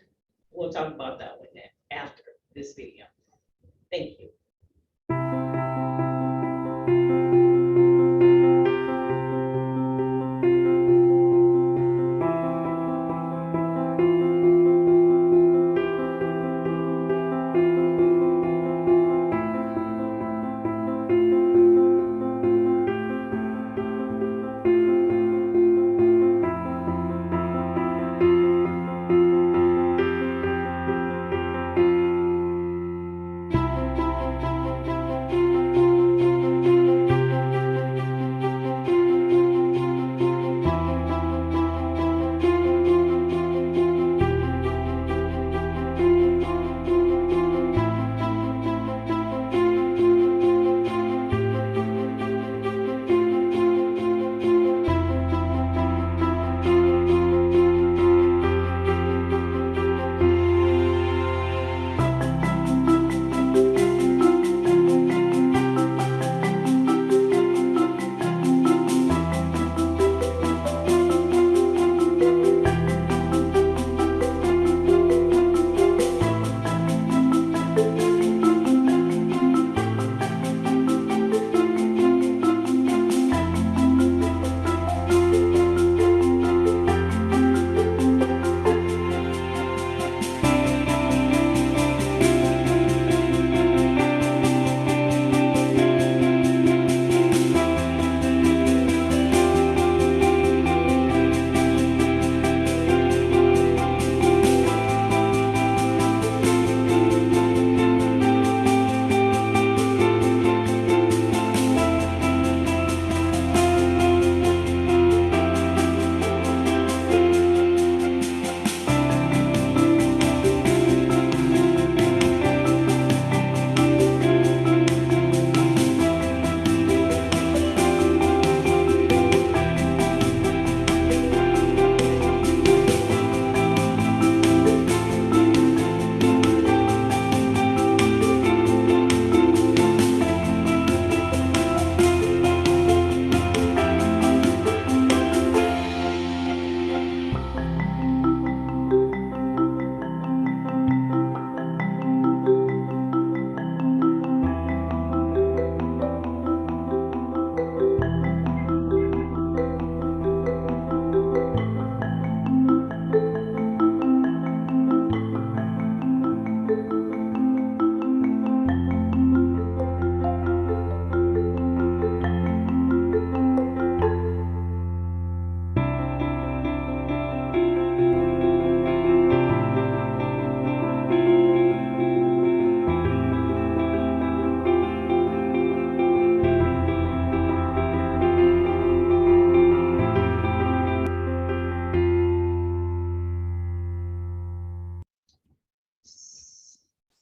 we'll talk about that one after this video. Thank you.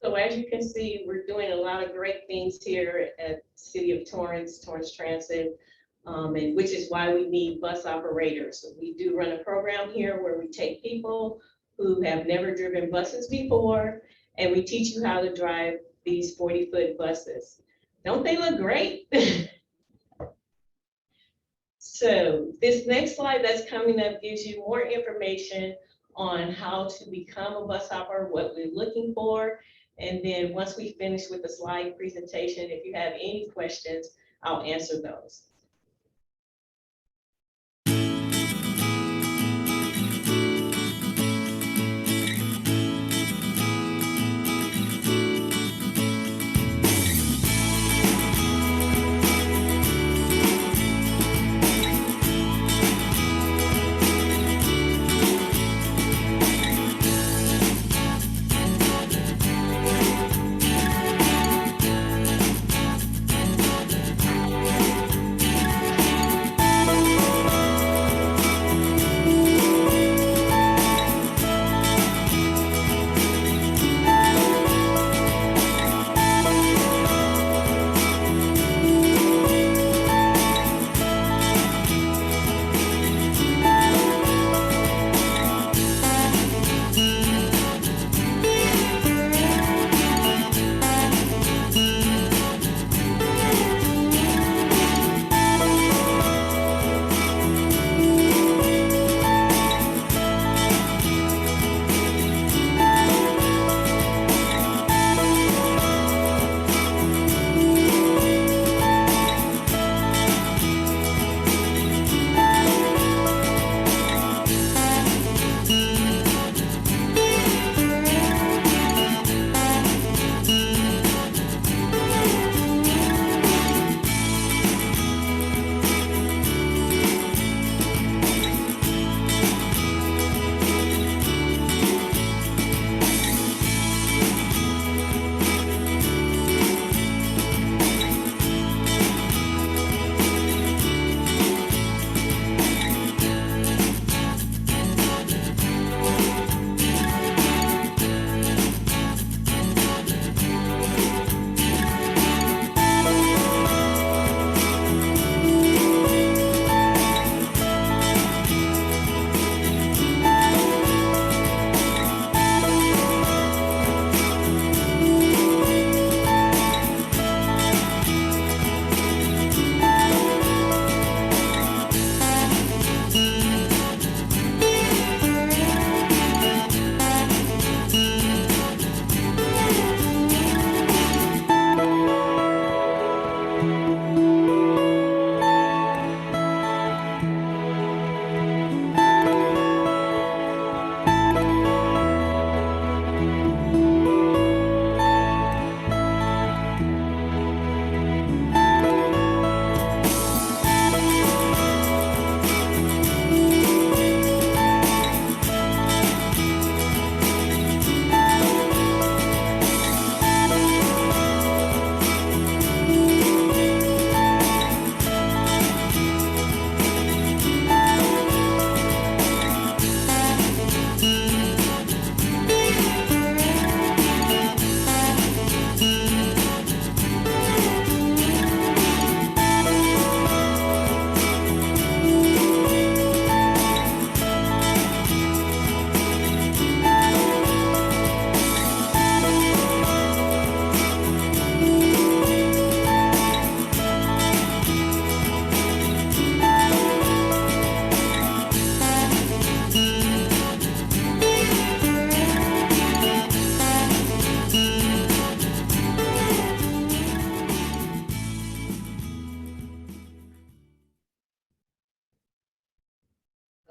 So as you can see, we're doing a lot of great things here at City of Torrance, Torrance Transit, and which is why we need bus operators. So we do run a program here where we take people who have never driven buses before, and we teach you how to drive these 40-foot buses. Don't they look great? So this next slide that's coming up gives you more information on how to become a bus operator, what we're looking for. And then once we finish with the slide presentation, if you have any questions, I'll answer those.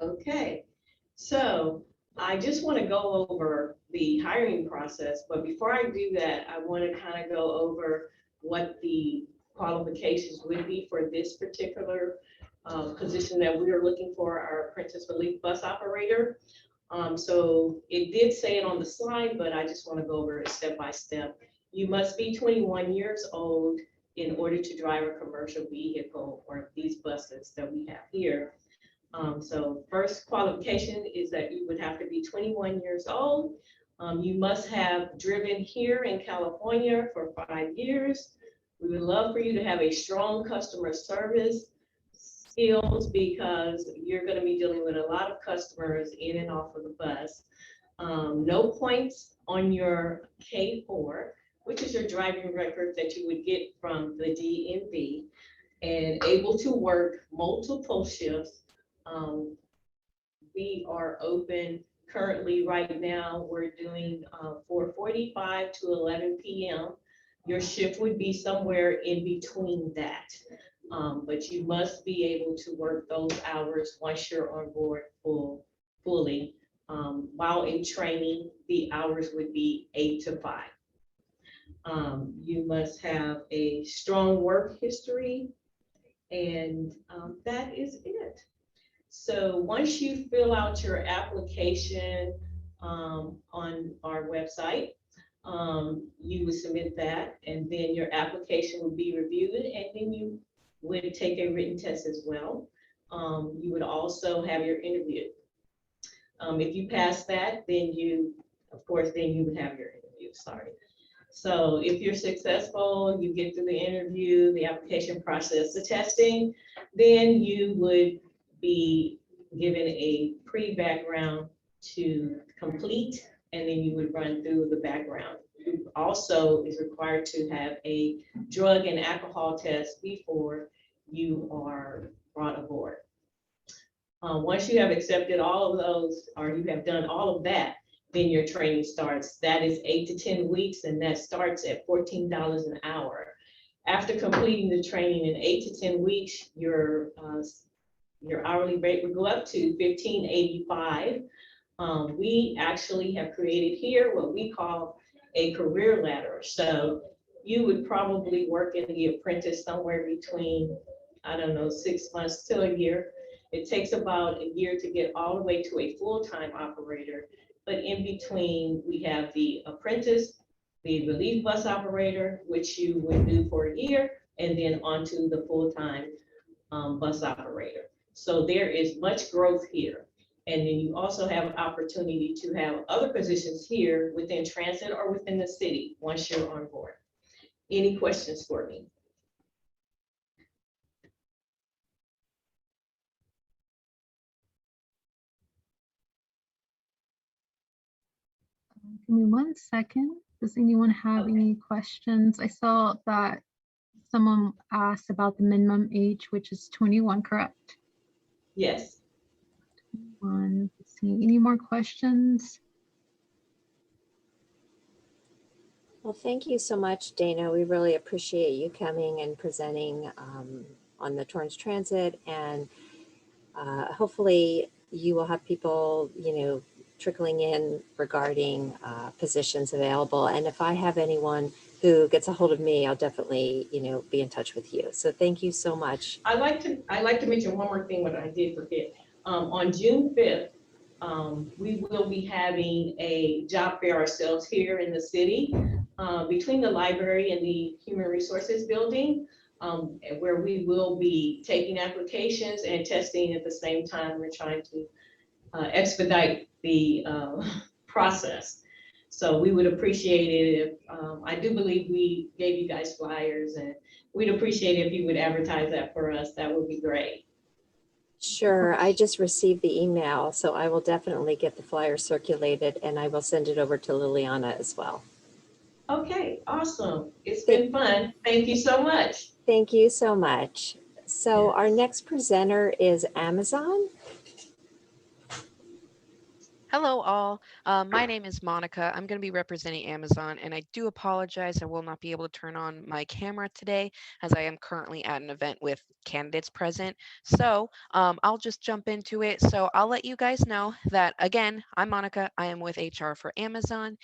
Okay, so I just want to go over the hiring process, but before I do that, I want to kind of go over what the qualifications would be for this particular position that we are looking for, our apprentice relief bus operator. So it did say it on the slide, but I just want to go over it step by step. You must be 21 years old in order to drive a commercial vehicle or these buses that we have here. So first qualification is that you would have to be 21 years old. You must have driven here in California for 5 years. We would love for you to have a strong customer service skills because you're going to be dealing with a lot of customers in and off of the bus. No points on your K4, which is your driving record that you would get from the DMV, and able to work multiple shifts. We are open currently right now. We're doing 4:45 to 11 p.m. Your shift would be somewhere in between that. But you must be able to work those hours once you're on board fully. While in training, the hours would be 8 to 5. You must have a strong work history, and that is it. So once you fill out your application on our website, you would submit that, and then your application would be reviewed, and then you would take a written test as well. You would also have your interview. If you pass that, then of course, then you would have your interview. Sorry. So if you're successful, you get through the interview, the application process, the testing, then you would be given a pre-background to complete, and then you would run through the background. You also is required to have a drug and alcohol test before you are brought aboard. Once you have accepted all of those, or you have done all of that, then your training starts. That is 8 to 10 weeks, and that starts at $14 an hour. After completing the training in 8 to 10 weeks, your hourly rate would go up to $15.85. We actually have created here what we call a career ladder. So you would probably work in the apprentice somewhere between, I don't know, 6 months to a year. It takes about a year to get all the way to a full-time operator. But in between, we have the apprentice, the relief bus operator, which you would do for a year, and then onto the full-time bus operator. So there is much growth here. And then you also have opportunity to have other positions here within transit or within the city once you're on board. Any questions for me? Give me 1 second. Does anyone have Okay. any questions? I saw that someone asked about the minimum age, which is 21, correct? Yes. Let's see, any more questions? Well, thank you so much, Dana. We really appreciate you coming and presenting on the Torrance Transit, and hopefully you will have people, trickling in regarding positions available. And if I have anyone who gets a hold of me, I'll definitely, be in touch with you. So thank you so much. I'd like to mention one more thing, what I did forget. On June 5th, we will be having a job fair ourselves here in the city, between the library and the Human Resources Building, where we will be taking applications and testing at the same time. We're trying to expedite the process. So we would appreciate it if, I do believe we gave you guys flyers, and we'd appreciate it if you would advertise that for us. That would be great. Sure, I just received the email, so I will definitely get the flyer circulated, and I will send it over to Liliana as well. Okay, awesome. It's been fun. Thank you so much. Thank you so much. So our next presenter is Amazon. Hello all, my name is Monica. I'm going to be representing Amazon, and I do apologize I will not be able to turn on my camera today as I am currently at an event with candidates present. So I'll just jump into it. So I'll let you guys know that, again, I'm Monica. I am with HR for Amazon.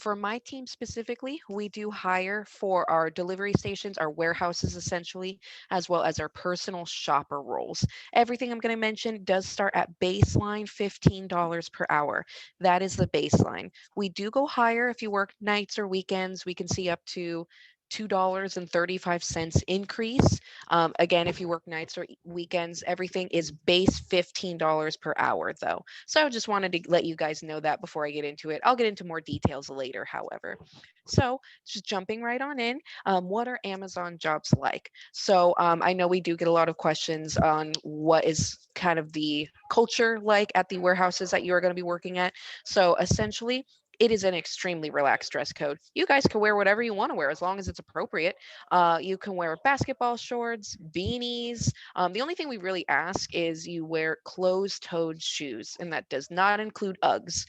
For my team specifically, we do hire for our delivery stations, our warehouses essentially, as well as our personal shopper roles. Everything I'm going to mention does start at baseline $15 per hour. That is the baseline. We do go higher if you work nights or weekends. We can see up to $2.35 increase. Again, if you work nights or weekends, everything is base $15 per hour though. So I just wanted to let you guys know that before I get into it. I'll get into more details later, however. So just jumping right on in, what are Amazon jobs like? So I know we do get a lot of questions on what is kind of the culture like at the warehouses that you are going to be working at. So essentially, it is an extremely relaxed dress code. You guys can wear whatever you want to wear as long as it's appropriate. You can wear basketball shorts, beanies. The only thing we really ask is you wear closed-toed shoes, and that does not include Uggs.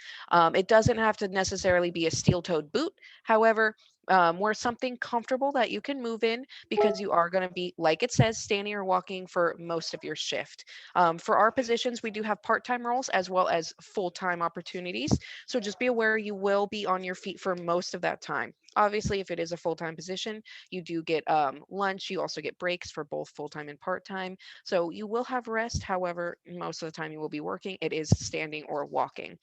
It doesn't have to necessarily be a steel-toed boot. However, wear something comfortable that you can move in because you are going to be, like it says, standing or walking for most of your shift. For our positions, we do have part-time roles as well as full-time opportunities. So just be aware you will be on your feet for most of that time. Obviously, if it is a full-time position, you do get lunch. You also get breaks for both full-time and part-time. So you will have rest. However, most of the time you will be working. It is standing or walking.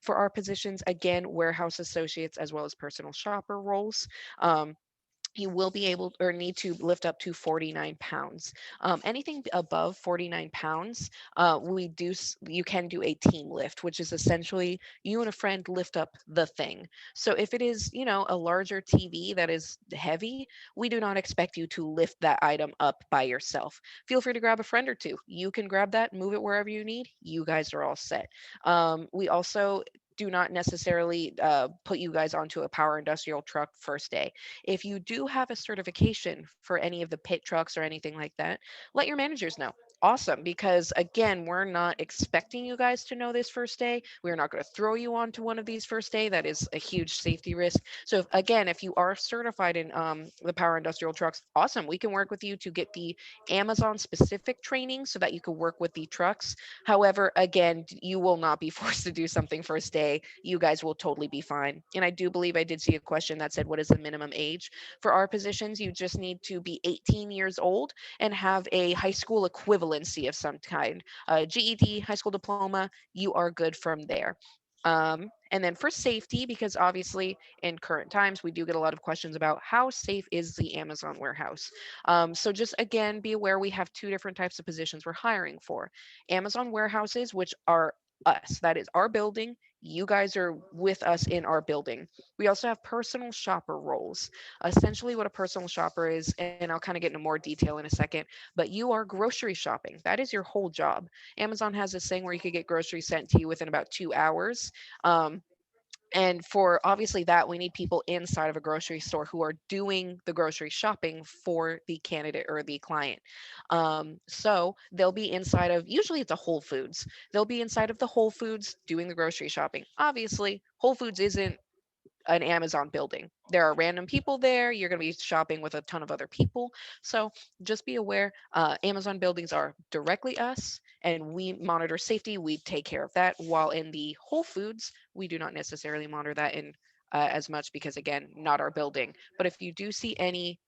For our positions, again, warehouse associates as well as personal shopper roles. You will be able or need to lift up to 49 pounds. Anything above 49 pounds, you can do a team lift, which is essentially you and a friend lift up the thing. So if it is, a larger TV that is heavy, we do not expect you to lift that item up by yourself. Feel free to grab a friend or two. You can grab that, move it wherever you need. You guys are all set. We also do not necessarily put you guys onto a power industrial truck first day. If you do have a certification for any of the pit trucks or anything like that, let your managers know. Awesome, because again, we're not expecting you guys to know this first day. We're not going to throw you onto one of these first day. That is a huge safety risk. So if you are certified in the power industrial trucks, awesome. We can work with you to get the Amazon specific training so that you can work with the trucks. However, again, you will not be forced to do something first day. You guys will totally be fine. And I do believe I did see a question that said, what is the minimum age? For our positions, you just need to be 18 years old and have a high school equivalency of some kind. GED, high school diploma, you are good from there. And then for safety, because obviously in current times, we do get a lot of questions about how safe is the Amazon warehouse. So just again, be aware we have two different types of positions we're hiring for. Amazon warehouses, which are us, that is our building. You guys are with us in our building. We also have personal shopper roles. Essentially what a personal shopper is, and I'll kind of get into more detail in a second, but you are grocery shopping. That is your whole job. Amazon has this thing where you could get groceries sent to you within about 2 hours. And for obviously that, we need people inside of a grocery store who are doing the grocery shopping for the candidate or the client. So they'll be inside of, usually it's a Whole Foods. They'll be inside of the Whole Foods doing the grocery shopping. Obviously, Whole Foods isn't an Amazon building. There are random people there. You're going to be shopping with a ton of other people. So just be aware, Amazon buildings are directly us, and we monitor safety. We take care of that. While in the Whole Foods, we do not necessarily monitor that in as much because, again, not our building. But if you do see any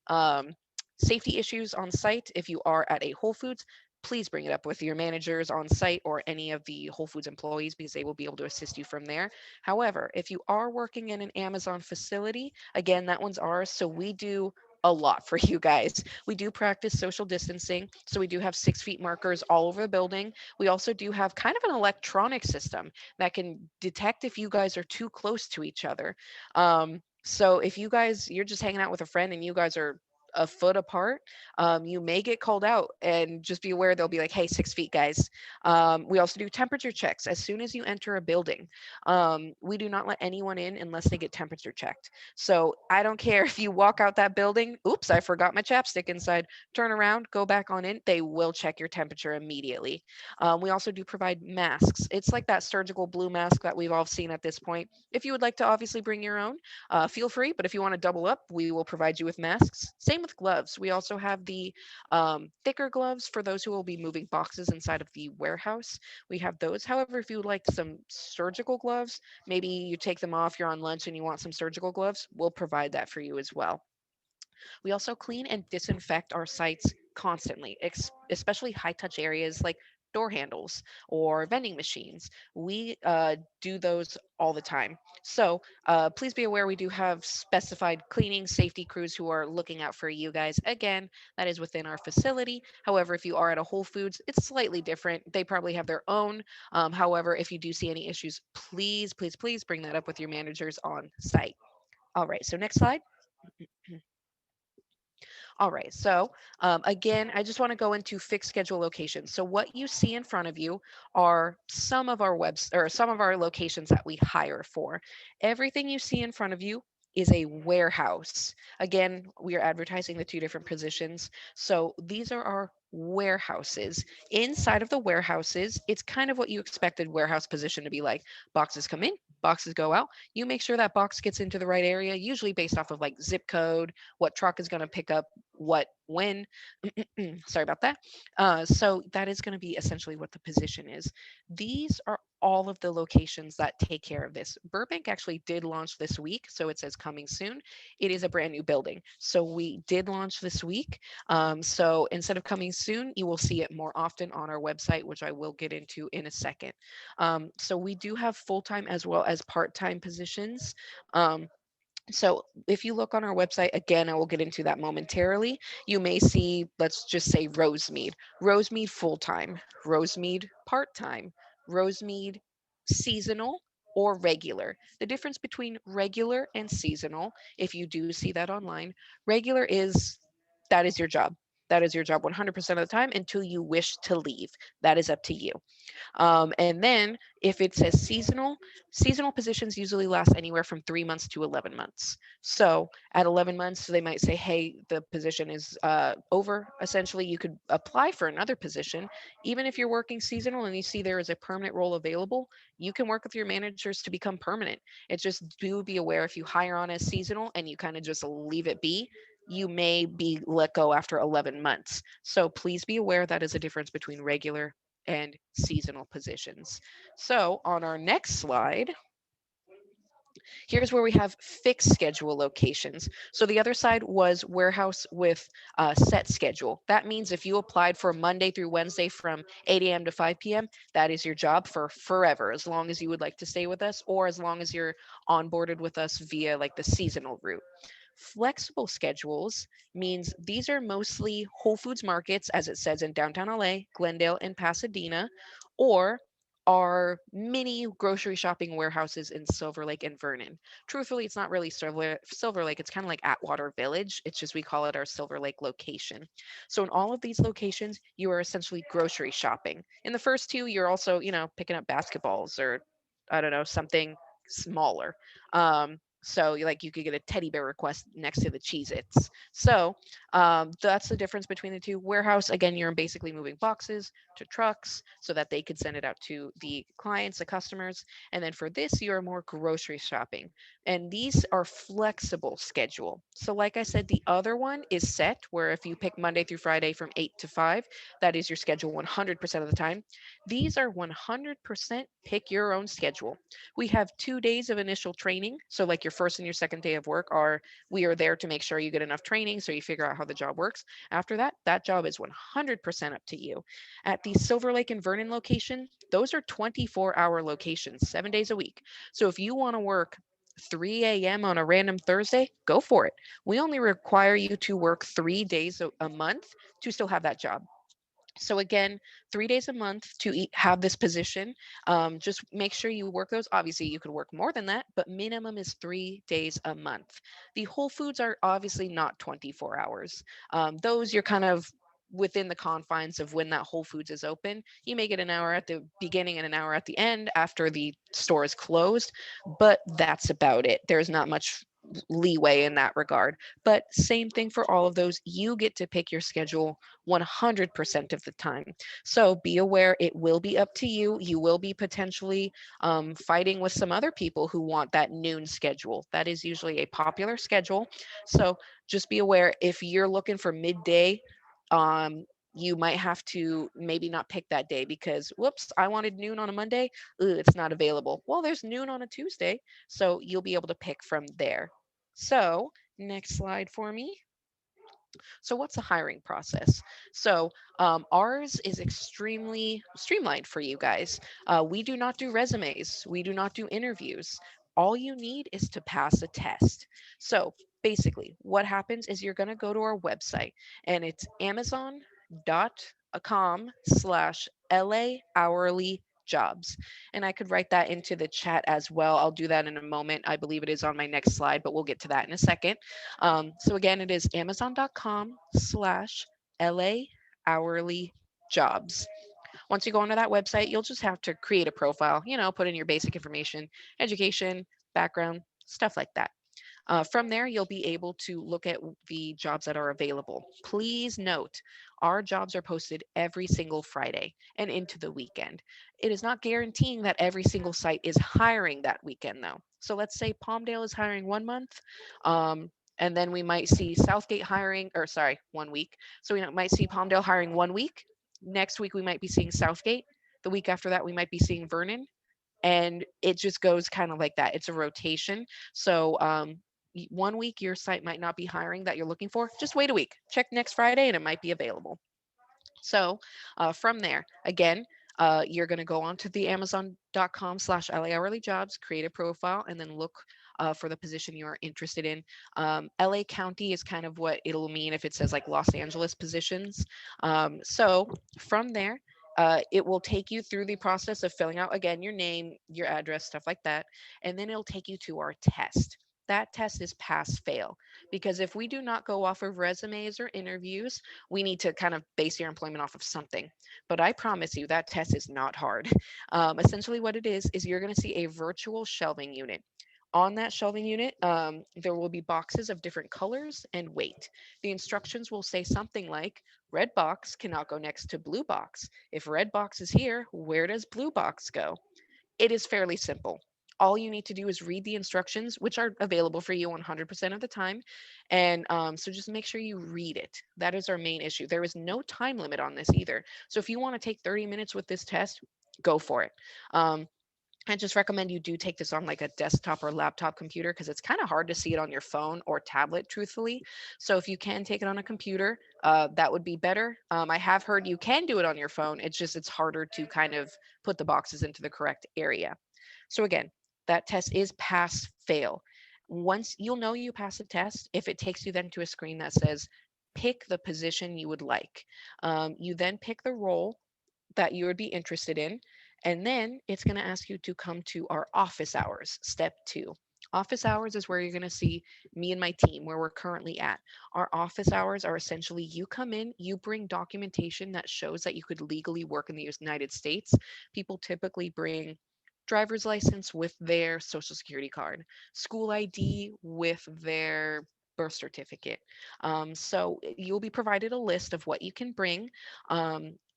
safety issues on site, if you are at a Whole Foods, please bring it up with your managers on site or any of the Whole Foods employees because they will be able to assist you from there. However, if you are working in an Amazon facility, again, that one's ours. So we do a lot for you guys. We do practice social distancing. So we do have 6 feet markers all over the building. We also do have kind of an electronic system that can detect if you guys are too close to each other. So if you're just hanging out with a friend and you guys are a foot apart, you may get called out, and just be aware they'll be like, hey, 6 feet, guys. We also do temperature checks as soon as you enter a building. We do not let anyone in unless they get temperature checked. So I don't care if you walk out that building, oops, I forgot my chapstick inside, turn around, go back on in, they will check your temperature immediately. We also do provide masks. It's like that surgical blue mask that we've all seen at this point. If you would like to obviously bring your own, feel free, but if you want to double up, we will provide you with masks. Same with gloves. We also have the thicker gloves for those who will be moving boxes inside of the warehouse. We have those. However, if you would like some surgical gloves, maybe you take them off, you're on lunch and you want some surgical gloves, we'll provide that for you as well. We also clean and disinfect our sites constantly, especially high touch areas like door handles or vending machines. We do those all the time. So please be aware we do have specified cleaning safety crews who are looking out for you guys. Again, that is within our facility. However, if you are at a Whole Foods, it's slightly different. They probably have their own. However, if you do see any issues, please, please, please bring that up with your managers on site. All right, so next slide. All right, so again, I just want to go into fixed schedule locations. So what you see in front of you are some of our webs or some of our locations that we hire for. Everything you see in front of you is a warehouse. Again, we are advertising the two different positions. So these are our warehouses. Inside of the warehouses, it's kind of what you expected warehouse position to be like. Boxes come in, boxes go out. You make sure that box gets into the right area, usually based off of like zip code, what truck is going to pick up what when. Sorry about that. So that is going to be essentially what the position is. These are all of the locations that take care of this. Burbank actually did launch this week, so it says coming soon. It is a brand new building, so we did launch this week. So instead of coming soon, you will see it more often on our website, which I will get into in a second. So we do have full-time as well as part-time positions. So if you look on our website, again, I will get into that momentarily. You may see, let's just say Rosemead, Rosemead full-time, Rosemead part-time, Rosemead seasonal or regular. The difference between regular and seasonal, if you do see that online, regular is, that is your job. That is your job 100% of the time until you wish to leave. That is up to you. And then if it says seasonal, seasonal positions usually last anywhere from 3 months to 11 months. So at 11 months, they might say, hey, the position is over. Essentially, you could apply for another position. Even if you're working seasonal and you see there is a permanent role available, you can work with your managers to become permanent. It's just do be aware if you hire on as seasonal and you kind of just leave it be, you may be let go after 11 months. So please be aware that is a difference between regular and seasonal positions. So on our next slide, here's where we have fixed schedule locations. So the other side was warehouse with a set schedule. That means if you applied for Monday through Wednesday from 8 a.m. to 5 p.m., that is your job for forever, as long as you would like to stay with us or as long as you're onboarded with us via like the seasonal route. Flexible schedules means these are mostly Whole Foods markets, as it says in downtown LA, Glendale, and Pasadena, or are mini grocery shopping warehouses in Silver Lake and Vernon. Truthfully, it's not really Silver Lake, it's kind of like Atwater Village. It's just we call it our Silver Lake location. So in all of these locations, you are essentially grocery shopping. In the first two, you're also, picking up basketballs or I don't know, something smaller. So you could get a teddy bear request next to the Cheez-Its. So that's the difference between the two. Warehouse, again, you're basically moving boxes to trucks so that they could send it out to the clients, the customers. And then for this, you're more grocery shopping. And these are flexible schedule. So like I said, the other one is set, where if you pick Monday through Friday from 8 to 5, that is your schedule 100% of the time. These are 100% pick your own schedule. We have 2 days of initial training. So like your first and your second day of work we are there to make sure you get enough training so you figure out how the job works. After that, that job is 100% up to you. At the Silver Lake and Vernon location, those are 24-hour locations, 7 days a week. So if you want to work 3 a.m. on a random Thursday, go for it. We only require you to work 3 days a month to still have that job. So again, 3 days a month to have this position. Just make sure you work those. Obviously, you could work more than that, but minimum is 3 days a month. The Whole Foods are obviously not 24 hours. Those you're kind of within the confines of when that Whole Foods is open. You may get an hour at the beginning and an hour at the end after the store is closed, but that's about it. There's not much leeway in that regard. But same thing for all of those. You get to pick your schedule 100% of the time. So be aware it will be up to you. You will be potentially fighting with some other people who want that noon schedule. That is usually a popular schedule. So just be aware if you're looking for midday, you might have to maybe not pick that day because, whoops, I wanted noon on a Monday. It's not available. Well, there's noon on a Tuesday. So you'll be able to pick from there. So next slide for me. So what's the hiring process? So ours is extremely streamlined for you guys. We do not do resumes. We do not do interviews. All you need is to pass a test. So basically what happens is you're going to go to our website, and it's amazon.com/LA hourly jobs. And I could write that into the chat as well. I'll do that in a moment. I believe it is on my next slide, but we'll get to that in a second. So again, it is amazon.com/LA hourly jobs. Once you go onto that website, you'll just have to create a profile, put in your basic information, education, background, stuff like that. From there, you'll be able to look at the jobs that are available. Please note, our jobs are posted every single Friday and into the weekend. It is not guaranteeing that every single site is hiring that weekend, though. So let's say Palmdale is hiring 1 month, and then we might see Southgate hiring, or sorry, 1 week. So we might see Palmdale hiring 1 week. Next week, we might be seeing Southgate. The week after that, we might be seeing Vernon. And it just goes kind of like that. It's a rotation. So 1 week your site might not be hiring that you're looking for. Just wait a week. Check next Friday and it might be available. So from there, again, you're going to go on to the amazon.com/LA hourly jobs, create a profile, and then look for the position you're interested in. LA County is kind of what it'll mean if it says like Los Angeles positions. So from there, it will take you through the process of filling out, again, your name, your address, stuff like that. And then it'll take you to our test. That test is pass fail, because if we do not go off of resumes or interviews, we need to kind of base your employment off of something. But I promise you that test is not hard. Essentially what it is you're going to see a virtual shelving unit. On that shelving unit, there will be boxes of different colors and weight. The instructions will say something like, red box cannot go next to blue box. If red box is here, where does blue box go? It is fairly simple. All you need to do is read the instructions, which are available for you 100% of the time. And so just make sure you read it. That is our main issue. There is no time limit on this either. So if you want to take 30 minutes with this test, go for it. I just recommend you do take this on like a desktop or laptop computer, because it's kind of hard to see it on your phone or tablet, truthfully. So if you can take it on a computer, that would be better. I have heard you can do it on your phone. It's harder to kind of put the boxes into the correct area. So again, that test is pass fail. Once you'll know you pass the test, if it takes you then to a screen that says pick the position you would like. You then pick the role that you would be interested in. And then it's going to ask you to come to our office hours, step 2. Office hours is where you're going to see me and my team, where we're currently at. Our office hours are essentially you come in, you bring documentation that shows that you could legally work in the United States. People typically bring driver's license with their social security card, school ID with their birth certificate. So you'll be provided a list of what you can bring.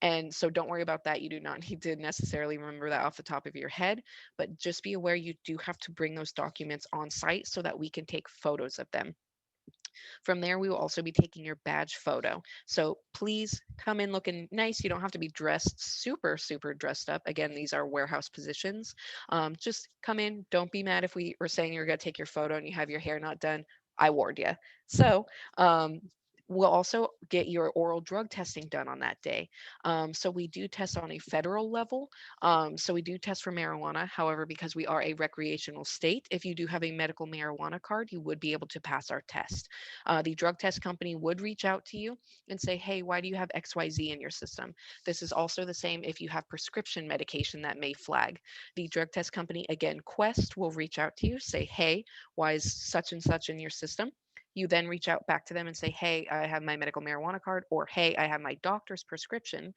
And so don't worry about that. You do not need to necessarily remember that off the top of your head, but just be aware you do have to bring those documents on site so that we can take photos of them. From there, we will also be taking your badge photo. So please come in looking nice. You don't have to be dressed super, super dressed up. Again, these are warehouse positions. Just come in. Don't be mad if we are saying you're going to take your photo and you have your hair not done. I warned you. So we'll also get your oral drug testing done on that day. So we do test on a federal level. So we do test for marijuana. However, because we are a recreational state, if you do have a medical marijuana card, you would be able to pass our test. The drug test company would reach out to you and say, hey, why do you have XYZ in your system? This is also the same if you have prescription medication that may flag. The drug test company, again, Quest, will reach out to you, say, hey, why is such and such in your system? You then reach out back to them and say, hey, I have my medical marijuana card, or hey, I have my doctor's prescription.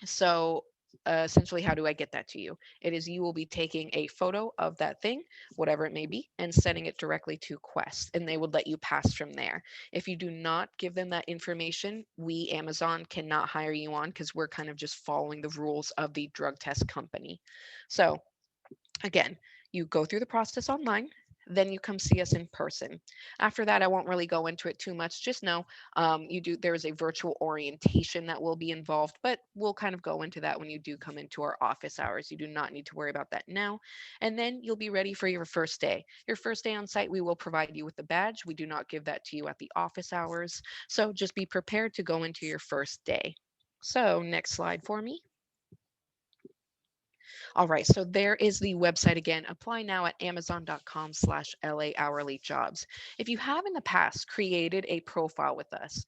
So essentially, how do I get that to you? It is you will be taking a photo of that thing, whatever it may be, and sending it directly to Quest, and they would let you pass from there. If you do not give them that information, we, Amazon, cannot hire you on, because we're kind of just following the rules of the drug test company. So again, you go through the process online. then you come see us in person. After that, I won't really go into it too much. Just know there is a virtual orientation that will be involved, but we'll kind of go into that when you do come into our office hours. You do not need to worry about that now. And then you'll be ready for your first day. Your first day on site, we will provide you with the badge. We do not give that to you at the office hours. So just be prepared to go into your first day. So next slide for me. All right, so there is the website again. Apply now at amazon.com/LA hourly jobs. If you have in the past created a profile with us,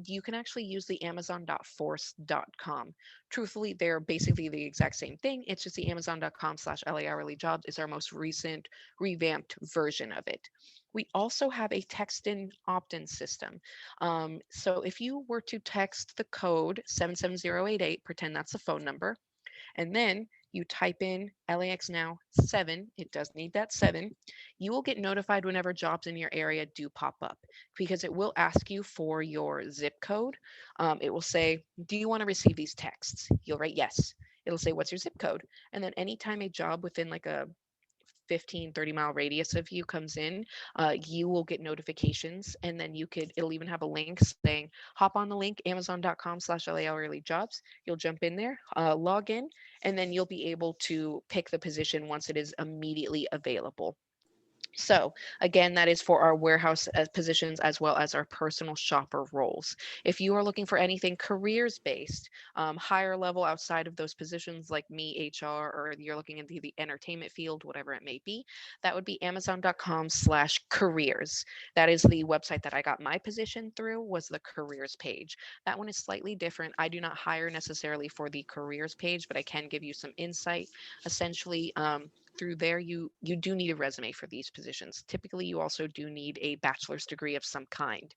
you can actually use the amazon.force.com. Truthfully, they're basically the exact same thing. It's just the amazon.com/LA hourly jobs is our most recent revamped version of it. We also have a text-in opt-in system. So if you were to text the code 77088, pretend that's a phone number, and then you type in LAX Now 7, it does need that 7, you will get notified whenever jobs in your area do pop up, because it will ask you for your zip code. It will say, do you want to receive these texts? You'll write yes. It'll say, what's your zip code? And then anytime a job within like a 15-30 mile radius of you comes in, you will get notifications, and then it'll even have a link saying hop on the link amazon.com/LA hourly jobs. You'll jump in there, log in, and then you'll be able to pick the position once it is immediately available. So again, that is for our warehouse positions as well as our personal shopper roles. If you are looking for anything careers based, higher level outside of those positions like me, HR, or you're looking into the entertainment field, whatever it may be, that would be amazon.com/careers. That is the website that I got my position through, was the careers page. That one is slightly different. I do not hire necessarily for the careers page, but I can give you some insight. Essentially, through there, you do need a resume for these positions. Typically, you also do need a bachelor's degree of some kind.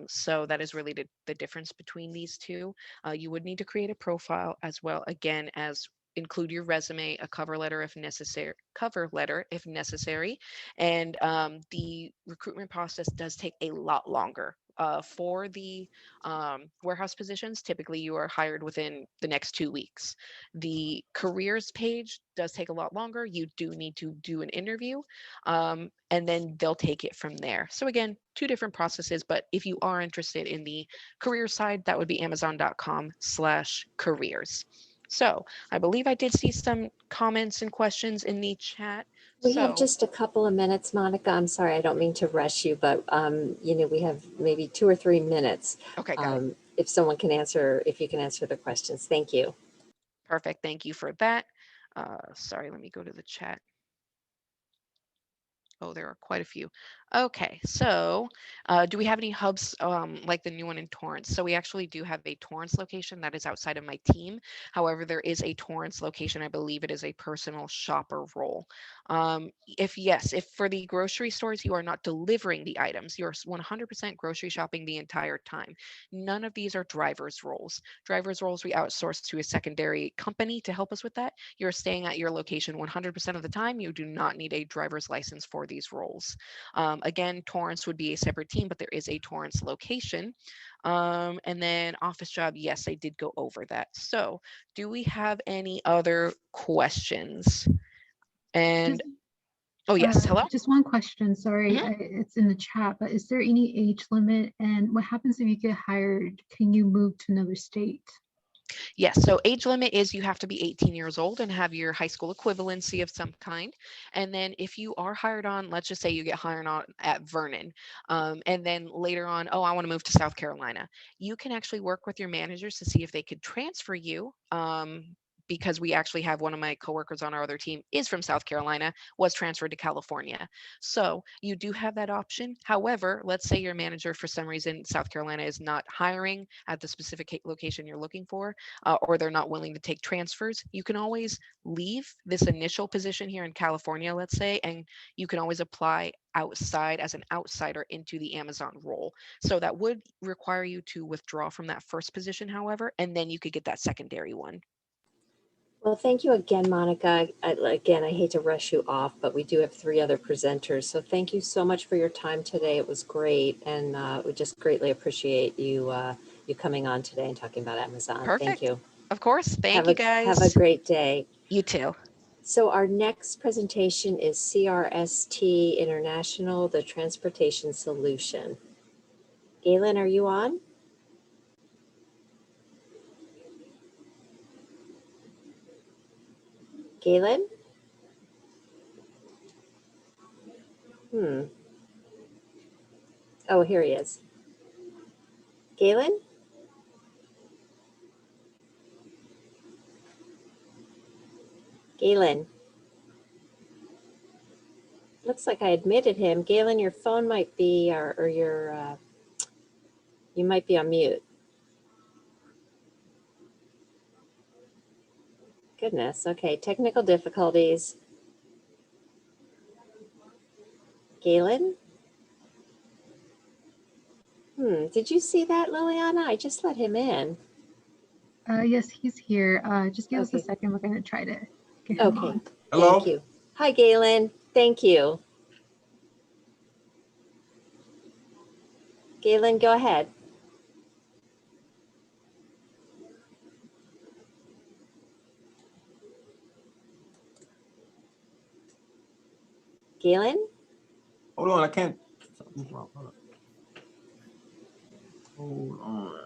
So that is really the difference between these two. You would need to create a profile as well, again, as include your resume, a cover letter if necessary, and the recruitment process does take a lot longer. For the warehouse positions, typically you are hired within the next 2 weeks. The careers page does take a lot longer. You do need to do an interview, and then they'll take it from there. So again, 2 different processes, but if you are interested in the career side, that would be amazon.com/careers. So I believe I did see some comments and questions in the chat. We have So just a couple of minutes, Monica. I'm sorry, I don't mean to rush you, but we have maybe 2 or 3 minutes. okay, got it. If you can answer the questions. Thank you. Perfect. Thank you for that. Sorry, let me go to the chat. Oh, there are quite a few. Okay, so do we have any hubs like the new one in Torrance? So we actually do have a Torrance location that is outside of my team. However, there is a Torrance location. I believe it is a personal shopper role. If for the grocery stores, you are not delivering the items, you're 100% grocery shopping the entire time. None of these are driver's roles. Driver's roles, we outsource to a secondary company to help us with that. You're staying at your location 100% of the time. You do not need a driver's license for these roles. Again, Torrance would be a separate team, but there is a Torrance location. And then office job, yes, I did go over that. So do we have any other questions? And oh yes, hello? Just one question, sorry, Mhm. It's in the chat, but is there any age limit? And what happens if you get hired? Can you move to another state? Yes, so age limit is you have to be 18 years old and have your high school equivalency of some kind. And then if you are hired on, let's just say you get hired on at Vernon, and then later on, oh, I want to move to South Carolina, you can actually work with your managers to see if they could transfer you. Because we actually have one of my coworkers on our other team is from South Carolina, was transferred to California. So you do have that option. However, let's say your manager for some reason South Carolina is not hiring at the specific location you're looking for, or they're not willing to take transfers. You can always leave this initial position here in California, let's say, and you can always apply outside as an outsider into the Amazon role. So that would require you to withdraw from that first position, however, and then you could get that secondary one. Well, thank you again, Monica. Again, I hate to rush you off, but we do have 3 other presenters. So thank you so much for your time today. It was great. And we just greatly appreciate you coming on today and talking about Amazon. Perfect. Thank you. Of course. Thank you, guys. Have a great day. You too. So our next presentation is CRST International, the Transportation Solution. Galen, are you on? Galen? Oh, here he is. Galen? Galen? Looks like I admitted him. Galen, your phone might be, or your, you might be on mute. Goodness, okay, technical difficulties. Galen? Did you see that, Liliana? I just let him in. Yes, he's here. Just give us a Okay. second. We're gonna try to get him Okay, on. Hello? thank you. Hi, Galen, thank you. Galen, go ahead. Galen? Hold on, I can't. Something's wrong. Hold on.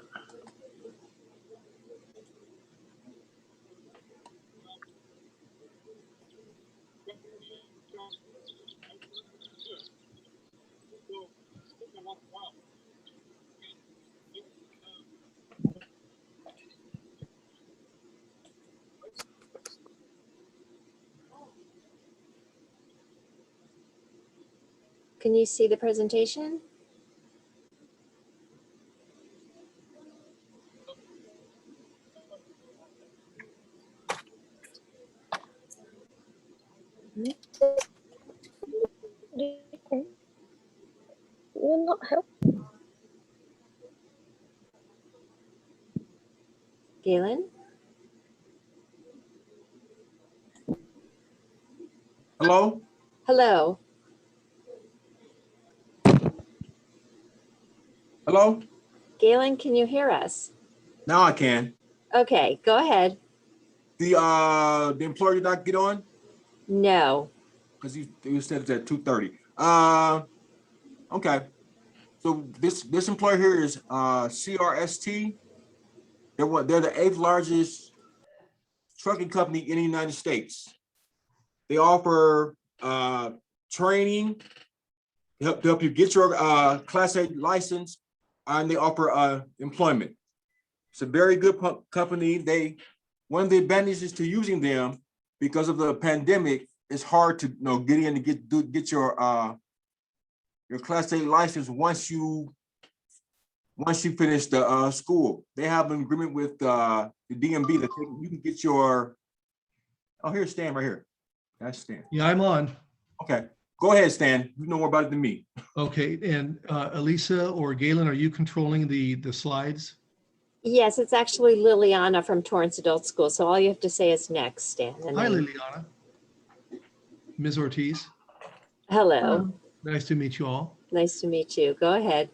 Can you see the presentation? Will not help. Galen? Hello? Hello? Hello? Galen, can you hear us? Now I can. Okay, go ahead. The employer did not get on No. because you said it's at 2:30. Okay. So this employer here is CRST. They're the 8th largest trucking company in the United States. They offer training to help you get your Class A license, and they offer employment. It's a very good company. One of the advantages to using them, because of the pandemic, it's hard to get in to get your Class A license once you finish the school. They have an agreement with the DMV that you can get your. Oh, here's Stan right here. That's Stan. Yeah, I'm on. Okay, go ahead, Stan. You know more about it than me. Okay, and Elisa or Galen, are you controlling the slides? Yes, it's actually Liliana from Torrance Adult School. So all you have to say is next, Stan. And Hi, then, Liliana. Ms. Ortiz, hello. nice to meet you all. Nice to meet you. Go ahead.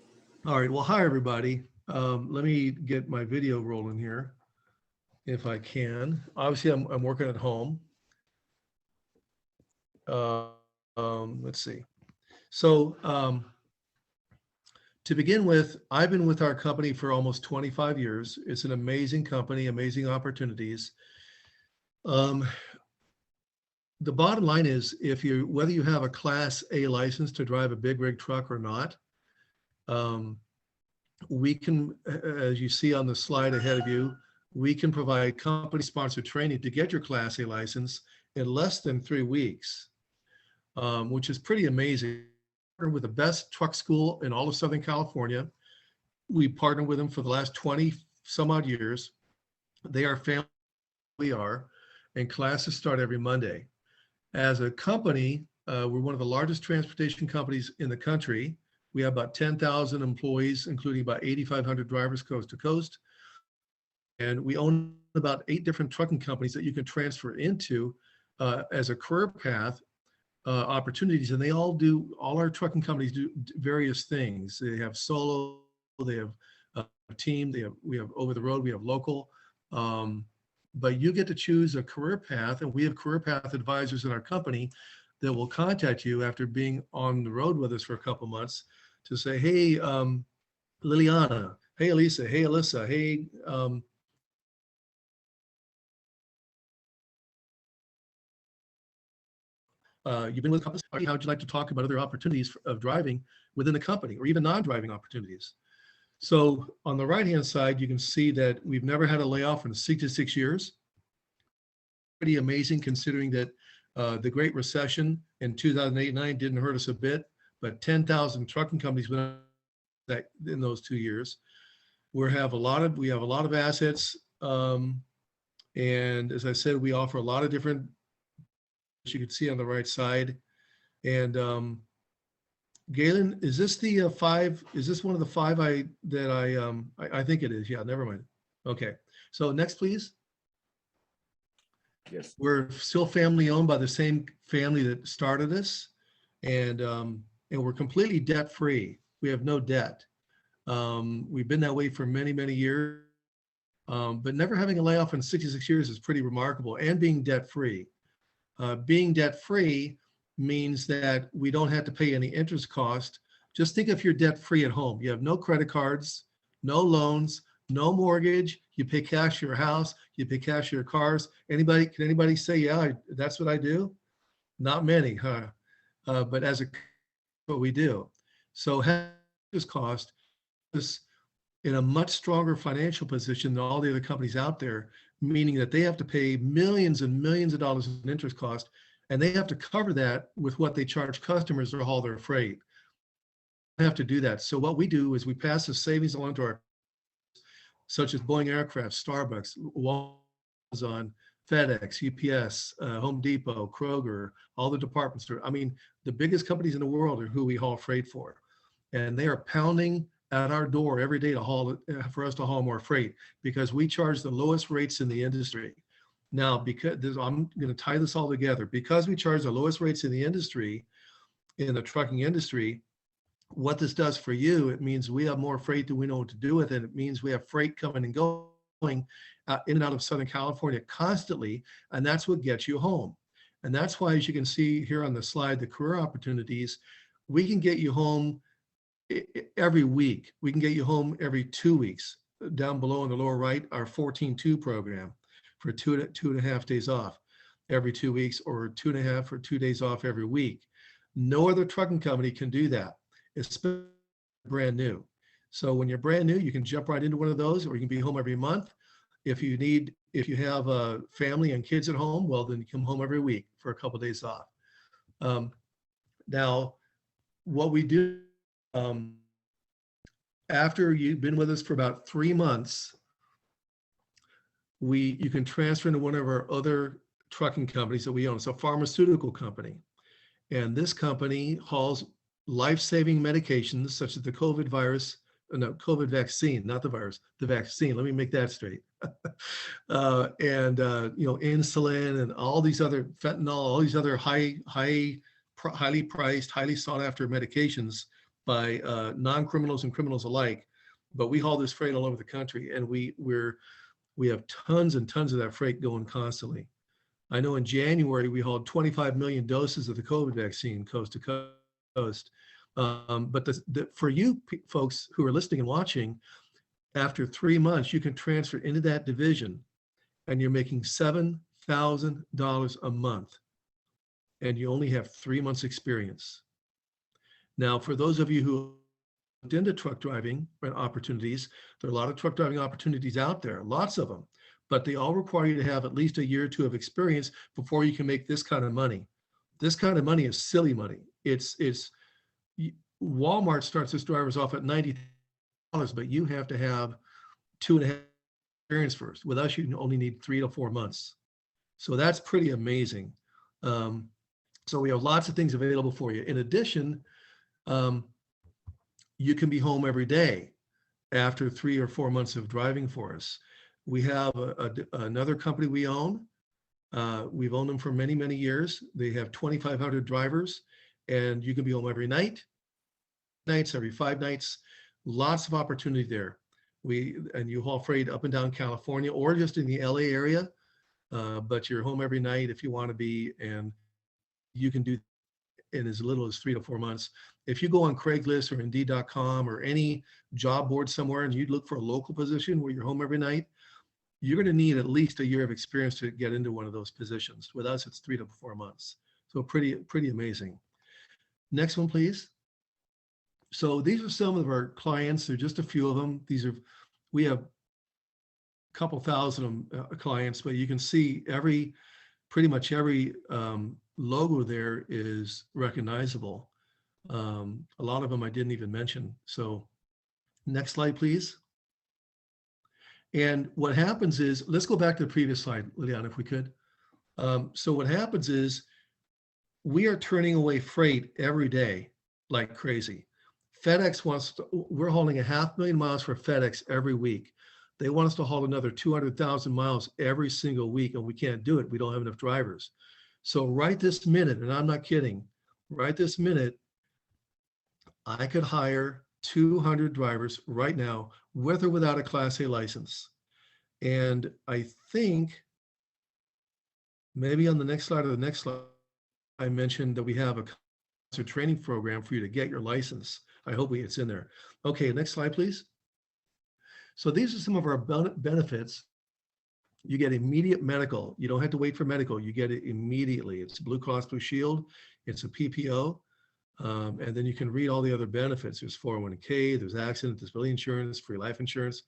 All right, well, hi, everybody. Let me get my video rolling here, if I can. Obviously, I'm working at home. Let's see. So to begin with, I've been with our company for almost 25 years. It's an amazing company, amazing opportunities. The bottom line is, whether you have a Class A license to drive a big rig truck or not, we can, as you see on the slide ahead of you, we can provide company-sponsored training to get your Class A license in less than 3 weeks, which is pretty amazing. We're with the best truck school in all of Southern California. We partnered with them for the last 20 some odd years. They are family, we are, and classes start every Monday. As a company, we're one of the largest transportation companies in the country. We have about 10,000 employees, including about 8,500 drivers coast to coast. And we own about 8 different trucking companies that you can transfer into as a career path opportunities. And all our trucking companies do various things. They have solo, they have a team, we have over the road, we have local. but you get to choose a career path, and we have career path advisors in our company that will contact you after being on the road with us for a couple months to say, hey, Liliana, hey, Elisa, hey, Alyssa, hey, you've been with the company, how would you like to talk about other opportunities of driving within the company or even non-driving opportunities? So on the right-hand side, you can see that we've never had a layoff in 66 years. Pretty amazing considering that the Great Recession in 2008-9 didn't hurt us a bit, but 10,000 trucking companies went that in those 2 years. We have a lot of assets, and as I said, we offer a lot of different, as you can see on the right side. And Galen, is this the 5? Is this one of the 5 I think it is? Yeah, never mind. Okay, so next, please. Yes. We're still family owned by the same family that started us, and we're completely debt free. We have no debt. We've been that way for many, many years, but never having a layoff in 66 years is pretty remarkable, and being debt free. Being debt free means that we don't have to pay any interest cost. Just think if you're debt free at home. You have no credit cards, no loans, no mortgage. You pay cash for your house. You pay cash for your cars. Can anybody say, yeah, that's what I do? Not many, huh? But as a, what we do. So this cost is in a much stronger financial position than all the other companies out there, meaning that they have to pay millions and millions of dollars in interest cost, and they have to cover that with what they charge customers to haul their freight. They have to do that. So what we do is we pass the savings along to our, such as Boeing Aircraft, Starbucks, Amazon, FedEx, UPS, Home Depot, Kroger, all the department stores. I mean, the biggest companies in the world are who we haul freight for. And they are pounding at our door every day to haul for us to haul more freight, because we charge the lowest rates in the industry. Now, because I'm going to tie this all together, because we charge the lowest rates in the industry, in the trucking industry, what this does for you, it means we have more freight than we know what to do with it. It means we have freight coming and going in and out of Southern California constantly, and that's what gets you home. And that's why, as you can see here on the slide, the career opportunities, we can get you home every week. We can get you home every 2 weeks. Down below in the lower right, our 14-2 program for 2.5 days off every 2 weeks, or 2.5 or 2 days off every week. No other trucking company can do that. It's brand new. So when you're brand new, you can jump right into one of those, or you can be home every month. If you have a family and kids at home, well, then you come home every week for a couple of days off. Now, what we do, after you've been with us for about 3 months, you can transfer into one of our other trucking companies that we own. It's a pharmaceutical company. And this company hauls life-saving medications such as the COVID vaccine, not the virus, the vaccine. Let me make that straight. Insulin and all these other fentanyl, all these other highly priced, highly sought after medications by non-criminals and criminals alike. But we haul this freight all over the country, and we have tons and tons of that freight going constantly. I know in January we hauled 25 million doses of the COVID vaccine coast to coast. But for you folks who are listening and watching, after 3 months, you can transfer into that division, and you're making $7,000 a month, and you only have 3 months experience. Now, for those of you who looked into truck driving opportunities, there are a lot of truck driving opportunities out there, lots of them, but they all require you to have at least 1 year or 2 of experience before you can make this kind of money. This kind of money is silly money. Walmart starts its drivers off at $90, but you have to have 2.5 experience first. With us, you only need 3 to 4 months. So that's pretty amazing. So we have lots of things available for you. In addition, you can be home every day after 3 or 4 months of driving for us. We have another company we own. We've owned them for many, many years. They have 2,500 drivers, and you can be home every night, every 5 nights. Lots of opportunity there. And you haul freight up and down California, or just in the LA area. but you're home every night if you want to be, and you can do in as little as 3 to 4 months. If you go on Craigslist or Indeed.com or any job board somewhere and you look for a local position where you're home every night, you're going to need at least a year of experience to get into one of those positions. With us, it's 3 to 4 months. So pretty amazing. Next one, please. So these are some of our clients. They're just a few of them. We have a couple thousand clients, but you can see pretty much every logo there is recognizable. A lot of them I didn't even mention. So next slide, please. And what happens is, let's go back to the previous slide, Liliana, if we could. So what happens is we are turning away freight every day like crazy. FedEx we're hauling 500,000 miles for FedEx every week. They want us to haul another 200,000 miles every single week, and we can't do it. We don't have enough drivers. So right this minute, and I'm not kidding, right this minute, I could hire 200 drivers right now, with or without a Class A license. And I think maybe on the next slide or the next slide, I mentioned that we have a training program for you to get your license. I hope it's in there. Okay, next slide, please. So these are some of our benefits. You get immediate medical. You don't have to wait for medical. You get it immediately. It's Blue Cross Blue Shield. It's a PPO. And then you can read all the other benefits. There's 401k, there's accident, disability insurance, free life insurance.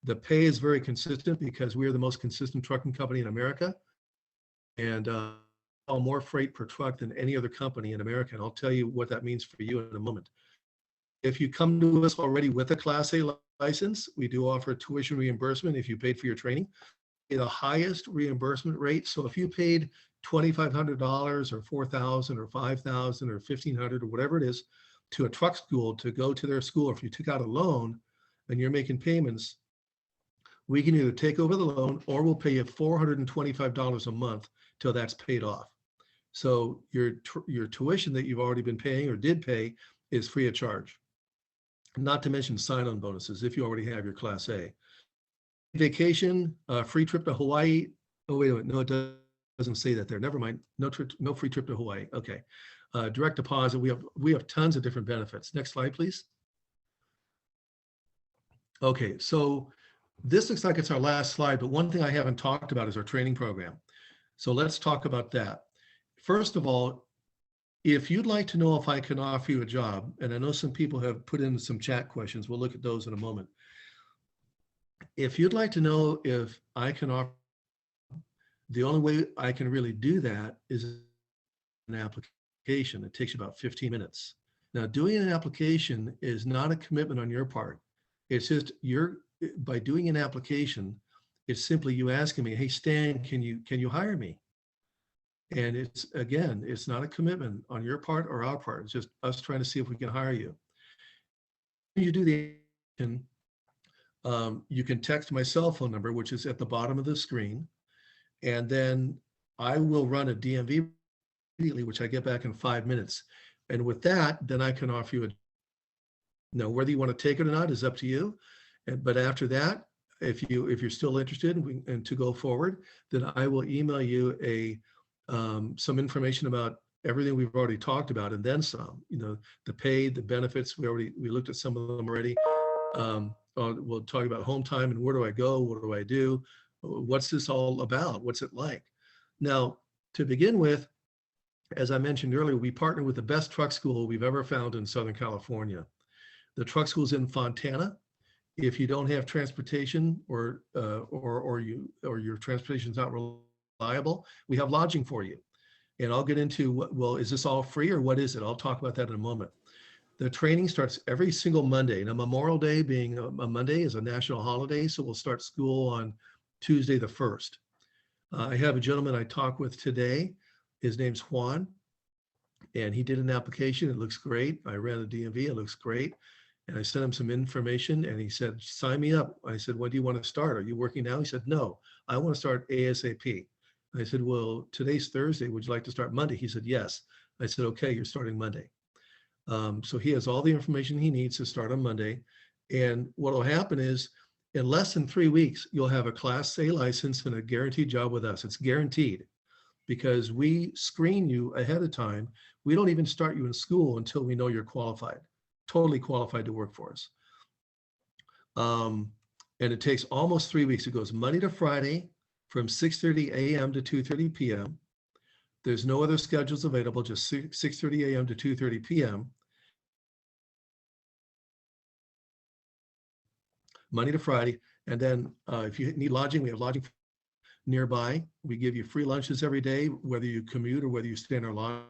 The pay is very consistent because we are the most consistent trucking company in America. And haul more freight per truck than any other company in America. And I'll tell you what that means for you in a moment. If you come to us already with a Class A license, we do offer tuition reimbursement if you paid for your training. The highest reimbursement rate. So if you paid $2,500 or $4,000 or $5,000 or $1,500 or whatever it is to a truck school to go to their school, or if you took out a loan and you're making payments, we can either take over the loan or we'll pay you $425 a month till that's paid off. So your tuition that you've already been paying or did pay is free of charge. Not to mention sign-on bonuses if you already have your Class A. Vacation, free trip to Hawaii. Oh, wait a minute. No, it doesn't say that there. Never mind. No free trip to Hawaii. Okay. Direct deposit. We have tons of different benefits. Next slide, please. Okay, so this looks like it's our last slide, but one thing I haven't talked about is our training program. So let's talk about that. First of all, if you'd like to know if I can offer you a job, and I know some people have put in some chat questions, we'll look at those in a moment. If you'd like to know if I can offer, the only way I can really do that is an application. It takes you about 15 minutes. Now, doing an application is not a commitment on your part. It's just by doing an application, it's simply you asking me, hey, Stan, can you hire me? And it's not a commitment on your part or our part. It's just us trying to see if we can hire you. When you do the application, you can text my cell phone number, which is at the bottom of the screen. And then I will run a DMV immediately, which I get back in 5 minutes. And with that, then I can offer you now, whether you want to take it or not is up to you. But after that, if you're still interested and to go forward, then I will email you some information about everything we've already talked about, and then some. You know, the pay, the benefits. We looked at some of them already. We'll talk about home time and where do I go? What do I do? What's this all about? What's it like? Now, to begin with, as I mentioned earlier, we partner with the best truck school we've ever found in Southern California. The truck school's in Fontana. If you don't have transportation or your transportation is not reliable, we have lodging for you. And I'll get into is this all free or what is it? I'll talk about that in a moment. The training starts every single Monday. Now, Memorial Day being a Monday is a national holiday, so we'll start school on Tuesday the 1st. I have a gentleman I talked with today. His name's Juan, and he did an application. It looks great. I ran the DMV. It looks great. And I sent him some information and he said, sign me up. I said, when do you want to start? Are you working now? He said, no, I want to start ASAP. I said, well, today's Thursday. Would you like to start Monday? He said, yes. I said, okay, you're starting Monday. So he has all the information he needs to start on Monday. And what will happen is In less than 3 weeks, you'll have a Class A license and a guaranteed job with us. It's guaranteed because we screen you ahead of time. We don't even start you in school until we know you're qualified, totally qualified to work for us. And it takes almost 3 weeks. It goes Monday to Friday from 6:30 a.m. to 2:30 p.m. There's no other schedules available, just 6:30 a.m. to 2:30 p.m. Monday to Friday. And then if you need lodging, we have lodging nearby. We give you free lunches every day, whether you commute or whether you stay in our lodging.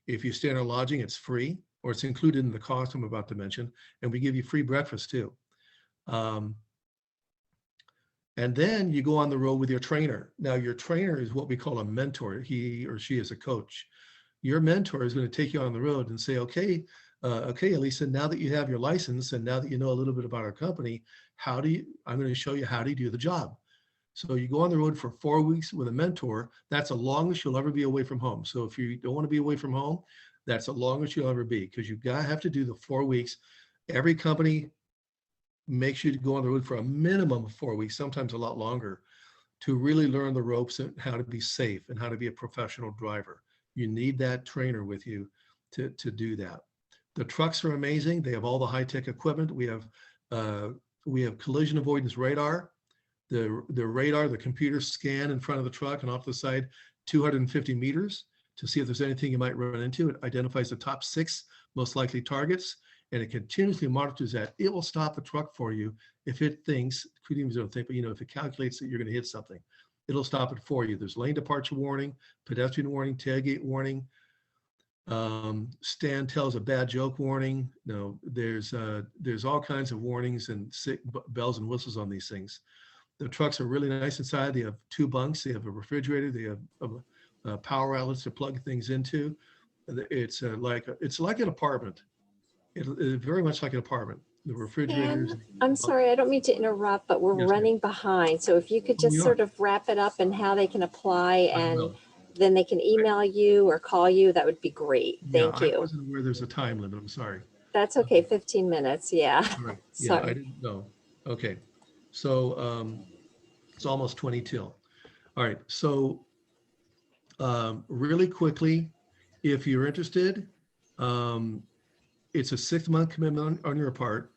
If you stay in our lodging, it's free, or it's included in the cost I'm about to mention. And we give you free breakfast too. And then you go on the road with your trainer. Now, your trainer is what we call a mentor. He or she is a coach. Your mentor is going to take you on the road and say, okay, Elisa, now that you have your license and now that you know a little bit about our company, I'm going to show you how to do the job. So you go on the road for 4 weeks with a mentor. That's the longest you'll ever be away from home. So if you don't want to be away from home, that's the longest you'll ever be, because you have to do the 4 weeks. Every company makes you to go on the road for a minimum of 4 weeks, sometimes a lot longer, to really learn the ropes and how to be safe and how to be a professional driver. You need that trainer with you to do that. The trucks are amazing. They have all the high-tech equipment. We have collision avoidance radar. The radar, the computer scan in front of the truck and off the side 250 meters to see if there's anything you might run into. It identifies the top 6 most likely targets, and it continuously monitors that. It will stop the truck for you if it thinks, couldn't even think, but if it calculates that you're going to hit something, it'll stop it for you. There's lane departure warning, pedestrian warning, tailgate warning, Stan tells a bad joke warning. No, there's all kinds of warnings and bells and whistles on these things. The trucks are really nice inside. They have 2 bunks. They have a refrigerator. They have power outlets to plug things into. It's like an apartment. It's very much like an apartment. The refrigerators. Dan, I'm sorry, I don't mean to interrupt, but we're Yes, ma'am. running behind. So if you could just We are. sort of wrap it up and how they can apply, and then they can email you or call you, that would be great. Thank I you. wasn't aware there's a time limit. I'm sorry. That's okay, 15 minutes, yeah. All right. Yeah, Sorry. I didn't know. Okay. So it's almost 20 till. All right. So really quickly, if you're interested, it's a 6-month commitment on your part.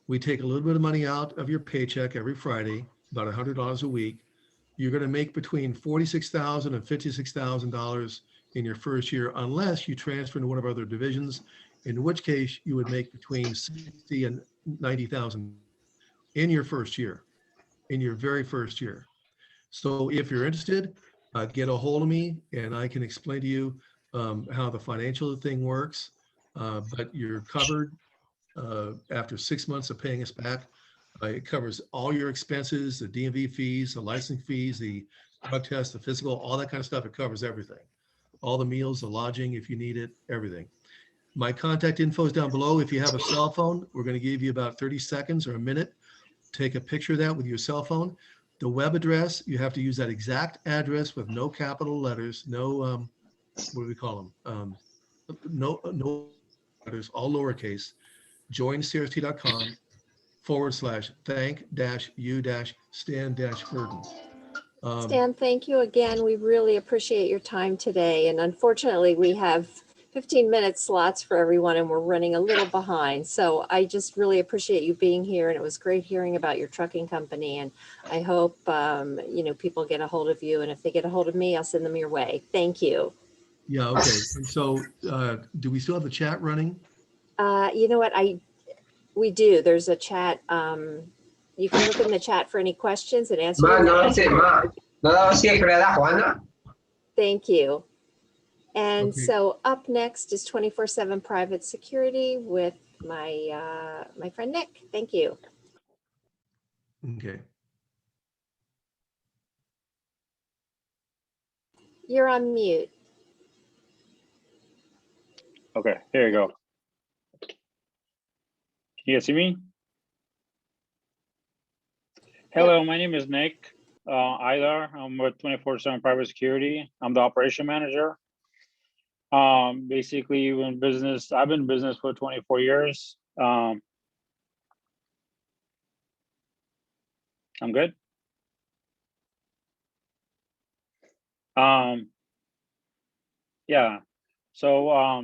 We take a little bit of money out of your paycheck every Friday, about $100 a week. You're going to make between $46,000 and $56,000 in your first year, unless you transfer into one of our other divisions, in which case you would make between $60,000 and $90,000 in your first year, in your very first year. So if you're interested, get a hold of me and I can explain to you how the financial thing works. But you're covered after 6 months of paying us back. It covers all your expenses, the DMV fees, the licensing fees, the drug test, the physical, all that kind of stuff. It covers everything. All the meals, the lodging, if you need it, everything. My contact info is down below. If you have a cell phone, we're going to give you about 30 seconds or a minute. Take a picture of that with your cell phone. The web address, you have to use that exact address with no capital letters, no, what do we call them? No letters, all lowercase. joincrst.com/thank-u-stan-burden. Stan, thank you again. We really appreciate your time today. And unfortunately, we have 15-minute slots for everyone and we're running a little behind. So I just really appreciate you being here. And it was great hearing about your trucking company. And I hope, people get a hold of you. And if they get a hold of me, I'll send them your way. Thank you. Yeah, okay. And so do we still have the chat running? You know what? We do. There's a chat. You can look in the chat for any questions and answer. Thank you. And Okay. so up next is 24/7 Private Security with my my friend Nick. Thank you. Okay. You're on mute. Okay, here you go. Can you guys see me? Hello, my name is Nick Idar. I'm with 24/7 Private Security. I'm the operation manager. Basically, I've been in business for 24 years. I'm good. Yeah, so, I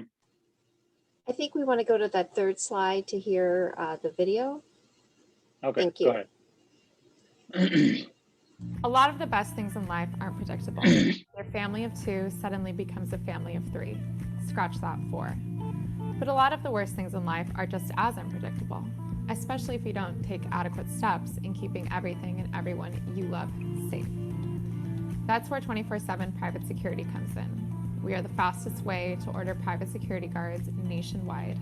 think we want to go to that third slide to hear the video. okay, Thank go you. ahead. A lot of the best things in life aren't predictable. Your family of two suddenly becomes a family of three. Scratch that 4. But a lot of the worst things in life are just as unpredictable, especially if you don't take adequate steps in keeping everything and everyone you love safe. That's where 24/7 Private Security comes in. We are the fastest way to order private security guards nationwide,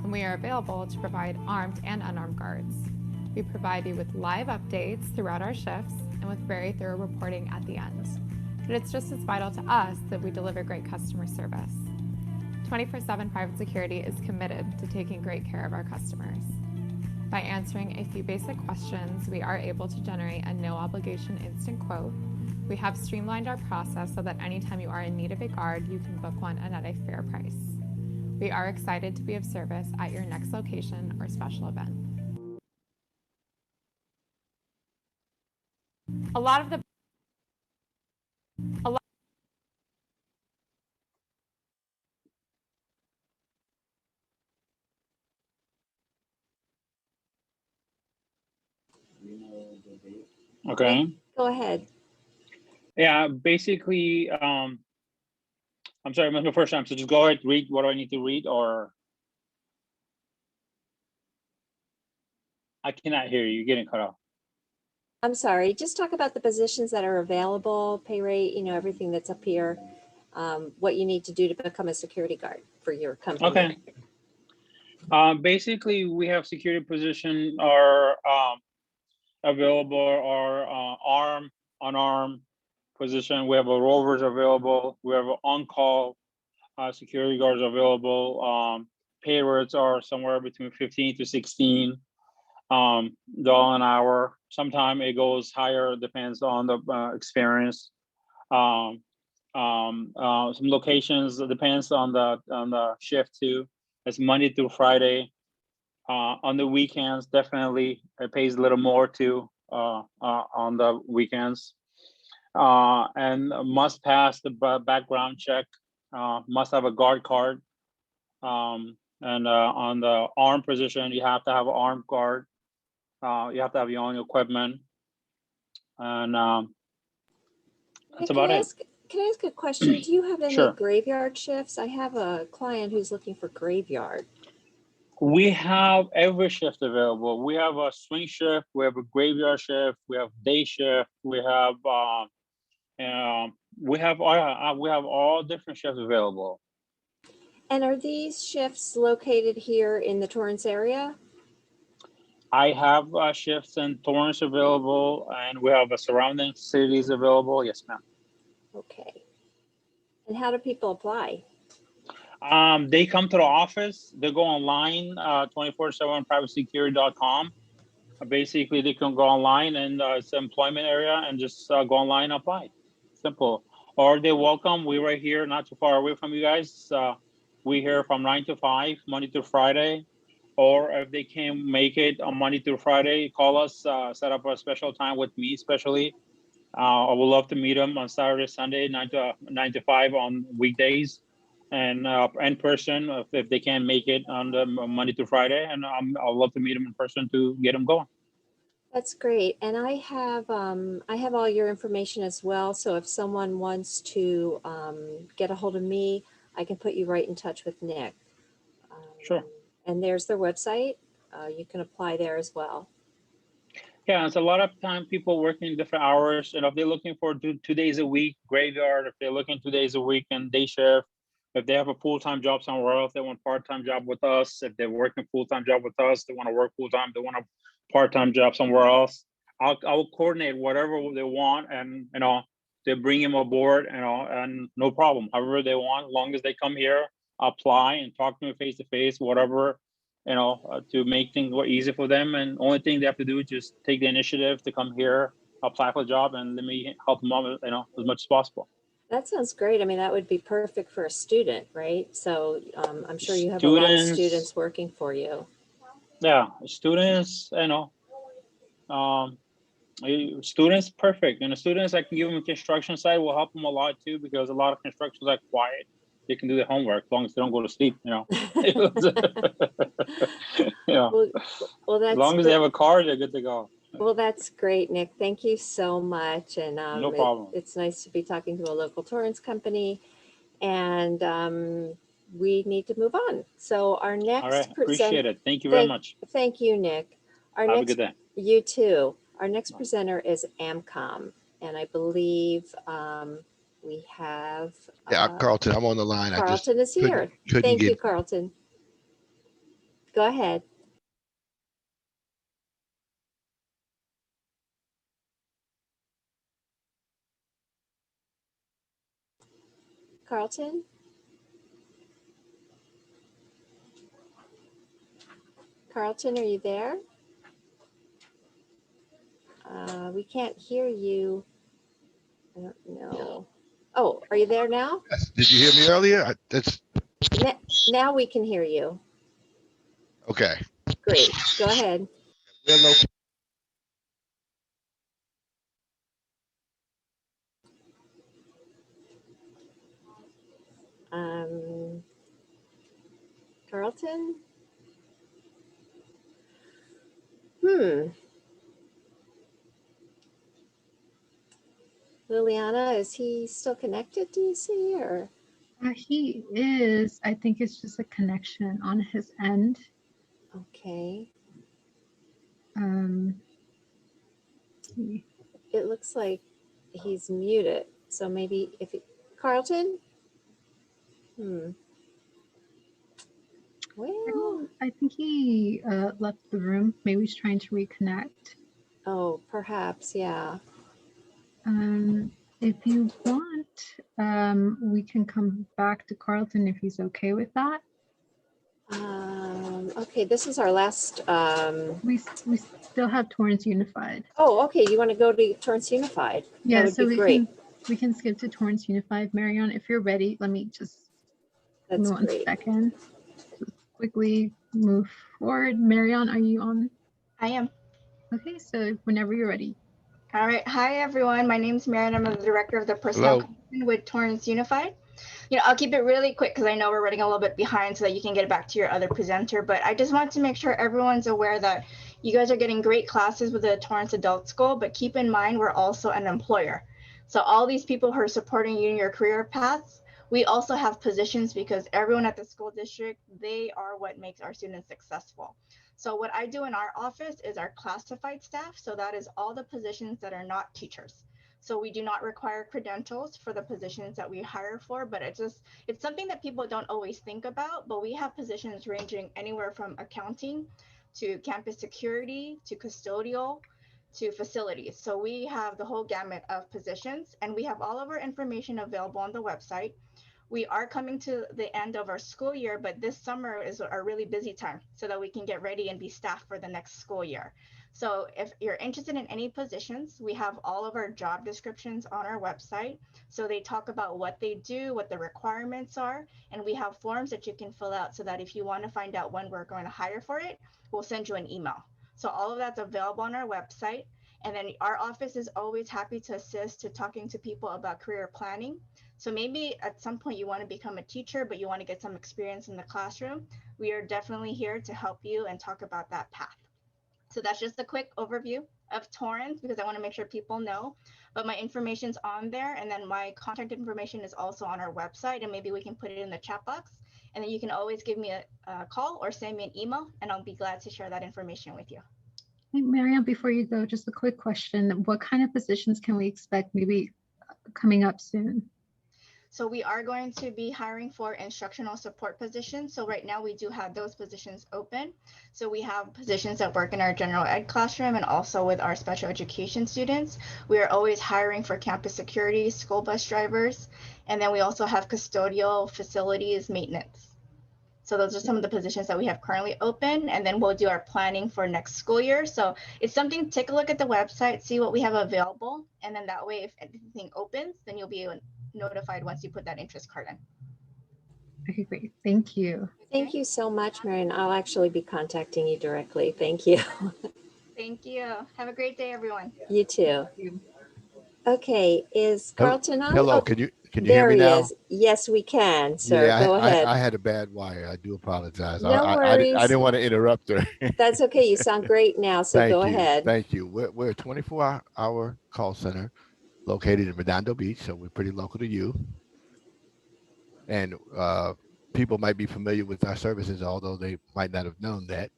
and we are available to provide armed and unarmed guards. We provide you with live updates throughout our shifts and with very thorough reporting at the end. But it's just as vital to us that we deliver great customer service. 24/7 Private Security is committed to taking great care of our customers. By answering a few basic questions, we are able to generate a no obligation instant quote. We have streamlined our process so that anytime you are in need of a guard, you can book one and at a fair price. We are excited to be of service at your next location or special event. A lot of the Okay, Go ahead. yeah, basically, I'm sorry, it's my first time, so just go ahead, read what do I need to read, or I cannot hear you, you're getting cut off. I'm sorry. Just talk about the positions that are available, pay rate, everything that's up here, what you need to do to become a security guard for your company. Okay. Basically, we have security position are available, or armed, unarmed position. We have a rovers available. We have an on-call security guards available. Pay rates are somewhere between 15 to 16 dollar an hour. Sometimes it goes higher, depends on the experience. Some locations depends on the shift too. It's Monday through Friday. On the weekends, definitely it pays a little more too on the weekends. And must pass the background check. Must have a guard card. And on the armed position, you have to have an armed guard. You have to have your own equipment. And that's about it. Can I ask a question? Do you have any Sure. graveyard shifts? I have a client who's looking for graveyard. We have every shift available. We have a swing shift, we have a graveyard shift, we have day shift, we have all different shifts available. And are these shifts located here in the Torrance area? I have shifts in Torrance available, and we have surrounding cities available. Yes, ma'am. Okay. And how do people apply? They come to the office. They go online, 247privatesecurity.com. Basically, they can go online and it's the employment area and just go online and apply. Simple. Or they're welcome. We're right here, not too far away from you guys. We're here from 9 to 5, Monday to Friday. Or if they can't make it on Monday through Friday, call us, set up a special time with me, especially. I would love to meet them on Saturday, Sunday, 9 to 5 on weekdays, and in person if they can't make it on the Monday to Friday. And I'd love to meet them in person to get them going. That's great. And I have all your information as well. So if someone wants to get a hold of me, I can put you right in touch with Nick. Sure. And there's their website. You can apply there as well. Yeah, it's a lot of time people working different hours. And if they're looking for 2 days a week graveyard, if they're looking 2 days a week and day shift, if they have a full-time job somewhere else, they want part-time job with us. If they're working full-time job with us, they want to work full-time, they want a part-time job somewhere else. I'll coordinate whatever they want, and they bring them aboard, and no problem. However they want, as long as they come here, apply and talk to me face to face, whatever, to make things more easy for them. And only thing they have to do is just take the initiative to come here, apply for a job, and let me help them out, as much as possible. That sounds great. I mean, that would be perfect for a student, right? So I'm sure you have a lot of students working for you. Yeah, students, Students, perfect. And the students, I can give them a construction site, will help them a lot too, because a lot of constructions are quiet. They can do their homework as long as they don't go to sleep, you know. Yeah. Well, that's As long as they have a car, they're good to go. Well, that's great, Nick. Thank you so much. And No problem. it's nice to be talking to a local Torrance company. And we need to move on. So our next All right, appreciate it. Thank you very much. Thank you, Nick. Have a good day. You too. Our next presenter is AmCom. And I believe we have Carlton, I'm on the line. Carlton is here. Thank you, Carlton. Go ahead. Carlton? Carlton, are you there? We can't hear you. I don't know. Oh, are you there now? Did you hear me earlier? Now we can hear you. Okay. Great. Go ahead. Carlton? Liliana, is he still connected, do you see, or? He is. I think it's just a connection on his end. Okay. See. It looks like he's muted. So maybe Carlton? Well, I think he left the room. Maybe he's trying to reconnect. Oh, perhaps, yeah. If you want, we can come back to Carlton if he's okay with that. Okay, this is our last. We still have Torrance Unified. Oh, okay. You want to go to Torrance Unified? Yeah, that would so be great. we can skip to Torrance Unified. Marion, if you're ready, let me just give me 1 second. Just quickly move forward. Marion, are you on? I am. Okay, so whenever you're ready. All right. Hi, everyone. My name is Marion. I'm the director of the Personnel Commission with Torrance Unified. I'll keep it really quick because I know we're running a little bit behind so that you can get back to your other presenter. But I just want to make sure everyone's aware that you guys are getting great classes with the Torrance Adult School, but keep in mind, we're also an employer. So all these people who are supporting you in your career paths, we also have positions because everyone at the school district, they are what makes our students successful. So what I do in our office is our classified staff. So that is all the positions that are not teachers. So we do not require credentials for the positions that we hire for, but it's something that people don't always think about, but we have positions ranging anywhere from accounting to campus security to custodial to facilities. So we have the whole gamut of positions, and we have all of our information available on the website. We are coming to the end of our school year, but this summer is a really busy time so that we can get ready and be staffed for the next school year. So if you're interested in any positions, we have all of our job descriptions on our website. So they talk about what they do, what the requirements are, and we have forms that you can fill out so that if you want to find out when we're going to hire for it, we'll send you an email. So all of that's available on our website. And then our office is always happy to assist to talking to people about career planning. So maybe at some point you want to become a teacher, but you want to get some experience in the classroom. We are definitely here to help you and talk about that path. So that's just a quick overview of Torrance because I want to make sure people know, but my information's on there, and then my contact information is also on our website, and maybe we can put it in the chat box, and then you can always give me a call or send me an email, and I'll be glad to share that information with you. Hey, Marianne, before you go, just a quick question. What kind of positions can we expect maybe coming up soon? So we are going to be hiring for instructional support positions. So right now we do have those positions open. So we have positions that work in our general ed classroom and also with our special education students. We are always hiring for campus security, school bus drivers, and then we also have custodial, facilities, maintenance. So those are some of the positions that we have currently open, and then we'll do our planning for next school year. So it's something, take a look at the website, see what we have available, and then that way if anything opens, then you'll be notified once you put that interest card in. Okay, great. Thank you. Thank you so much, Marion. I'll actually be contacting you directly. Thank you. Thank you. Have a great day, everyone. You too. Okay, is Carlton on? Hello, Oh, can you hear there me he now? is. Yes, we can, sir. Yeah, Go ahead. I had a bad wire. I do apologize. No I worries. didn't want to interrupt her. That's okay. You sound great now, so go ahead. Thank you. We're a 24-hour call center located in Redondo Beach, so we're pretty local to you. And people might be familiar with our services, although they might not have known that.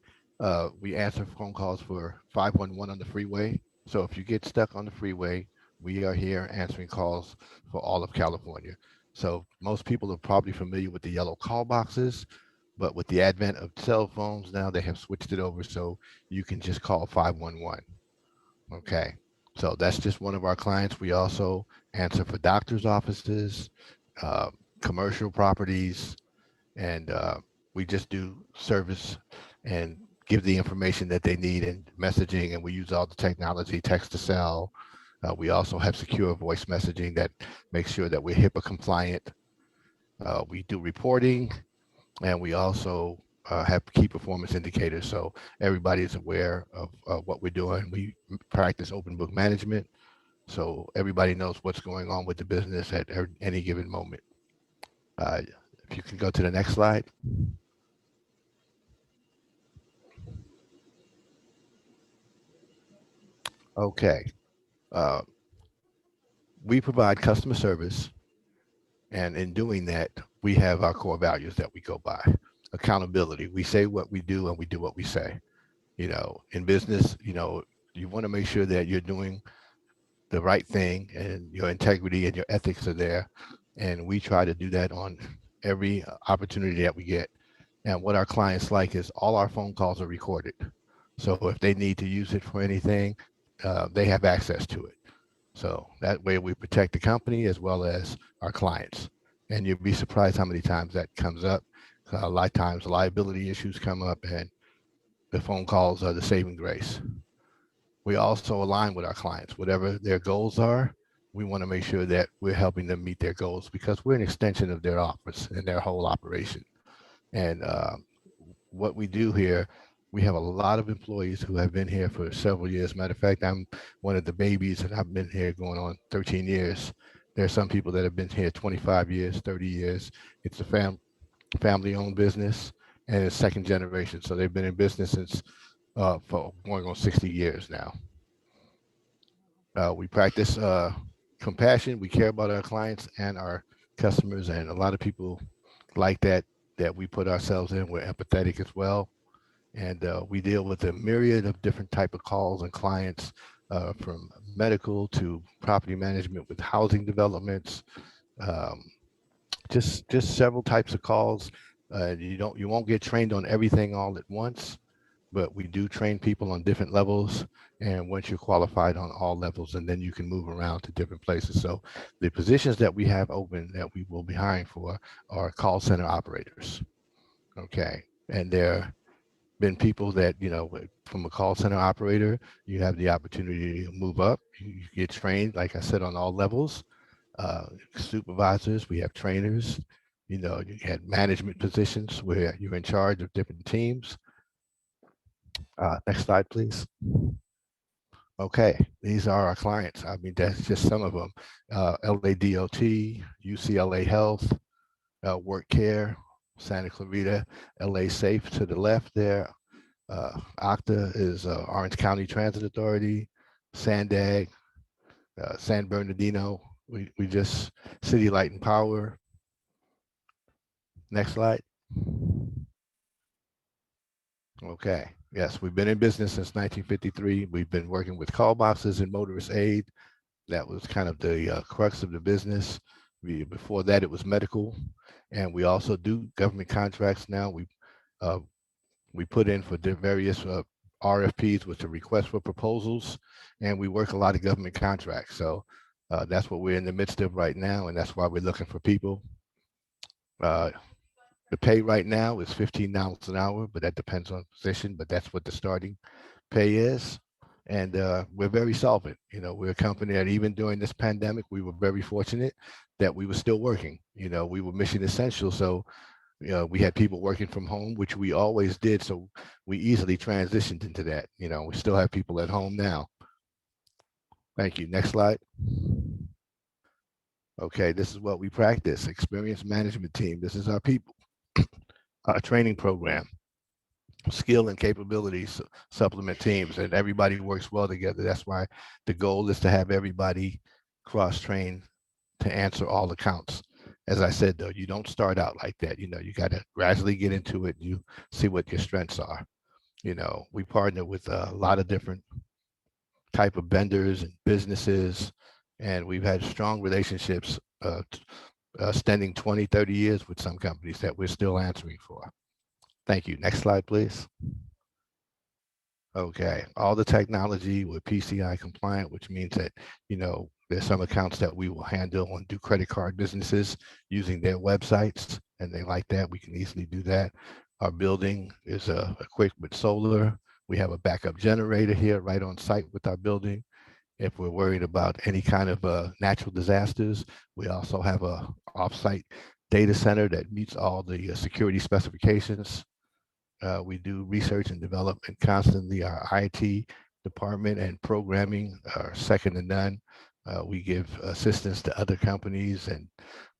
We answer phone calls for 511 on the freeway. So if you get stuck on the freeway, we are here answering calls for all of California. So most people are probably familiar with the yellow call boxes, but with the advent of cell phones now, they have switched it over so you can just call 511. Okay, so that's just one of our clients. We also answer for doctor's offices, commercial properties, and we just do service and give the information that they need in messaging, and we use all the technology, text to cell. We also have secure voice messaging that makes sure that we're HIPAA compliant. We do reporting, and we also have key performance indicators, so everybody is aware of what we're doing. We practice open book management, so everybody knows what's going on with the business at any given moment. If you can go to the next slide. Okay. We provide customer service, and in doing that, we have our core values that we go by. Accountability. We say what we do and we do what we say. You know, in business, you know, you want to make sure that you're doing the right thing and your integrity and your ethics are there. And we try to do that on every opportunity that we get. And what our clients like is all our phone calls are recorded. So if they need to use it for anything, they have access to it. So that way we protect the company as well as our clients. And you'll be surprised how many times that comes up. A lot of times liability issues come up and the phone calls are the saving grace. We also align with our clients. Whatever their goals are, we want to make sure that we're helping them meet their goals because we're an extension of their office and their whole operation. And what we do here, we have a lot of employees who have been here for several years. Matter of fact, I'm one of the babies and I've been here going on 13 years. There are some people that have been here 25 years, 30 years. It's a family-owned business and it's second generation. So they've been in business since for going on 60 years now. We practice compassion. We care about our clients and our customers, and a lot of people like that we put ourselves in. We're empathetic as well. And we deal with a myriad of different type of calls and clients, from medical to property management with housing developments, just several types of calls. You won't get trained on everything all at once, but we do train people on different levels. And once you're qualified on all levels, and then you can move around to different places. So the positions that we have open that we will be hiring for are call center operators. Okay, and there been people that, you know, from a call center operator, you have the opportunity to move up. You get trained, like I said, on all levels. Supervisors, we have trainers, you know, you had management positions where you're in charge of different teams. Next slide, please. Okay, these are our clients. I mean, that's just some of them. LADOT, UCLA Health, Work Care, Santa Clarita, LA Safe to the left there. Okta is Orange County Transit Authority, Sandag, San Bernardino. We just City Light and Power. Next slide. Okay, yes, we've been in business since 1953. We've been working with call boxes and motorist aid. That was kind of the crux of the business. Before that, it was medical. And we also do government contracts now. We put in for various RFPs, which are requests for proposals, and we work a lot of government contracts. So that's what we're in the midst of right now, and that's why we're looking for people. The pay right now is $15 an hour, but that depends on position, but that's what the starting pay is. And we're very solvent. You know, we're a company that even during this pandemic, we were very fortunate that we were still working. You know, we were mission essential. So, you know, we had people working from home, which we always did. So we easily transitioned into that. You know, we still have people at home now. Thank you. Next slide. Okay, this is what we practice. Experience management team. This is our people. Our training program. Skill and capabilities supplement teams, and everybody works well together. That's why the goal is to have everybody cross-train to answer all accounts. As I said, though, you don't start out like that. You know, you got to gradually get into it. You see what your strengths are. You know, we partner with a lot of different type of vendors and businesses, and we've had strong relationships extending 20, 30 years with some companies that we're still answering for. Thank you. Next slide, please. Okay, all the technology with PCI compliant, which means that, you know, there's some accounts that we will handle and do credit card businesses using their websites, and they like that. We can easily do that. Our building is equipped with solar. We have a backup generator here right on site with our building. If we're worried about any kind of natural disasters, we also have a off-site data center that meets all the security specifications. We do research and development constantly. Our IT department and programming are second to none. We give assistance to other companies, and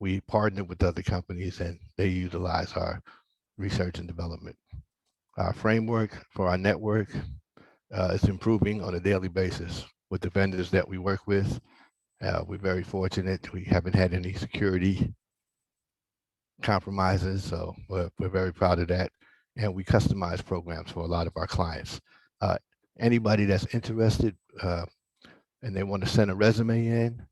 we partner with other companies, and they utilize our research and development. Our framework for our network is improving on a daily basis with the vendors that we work with. We're very fortunate. We haven't had any security compromises, so we're very proud of that. And we customize programs for a lot of our clients. Anybody that's interested and they want to send a resume in,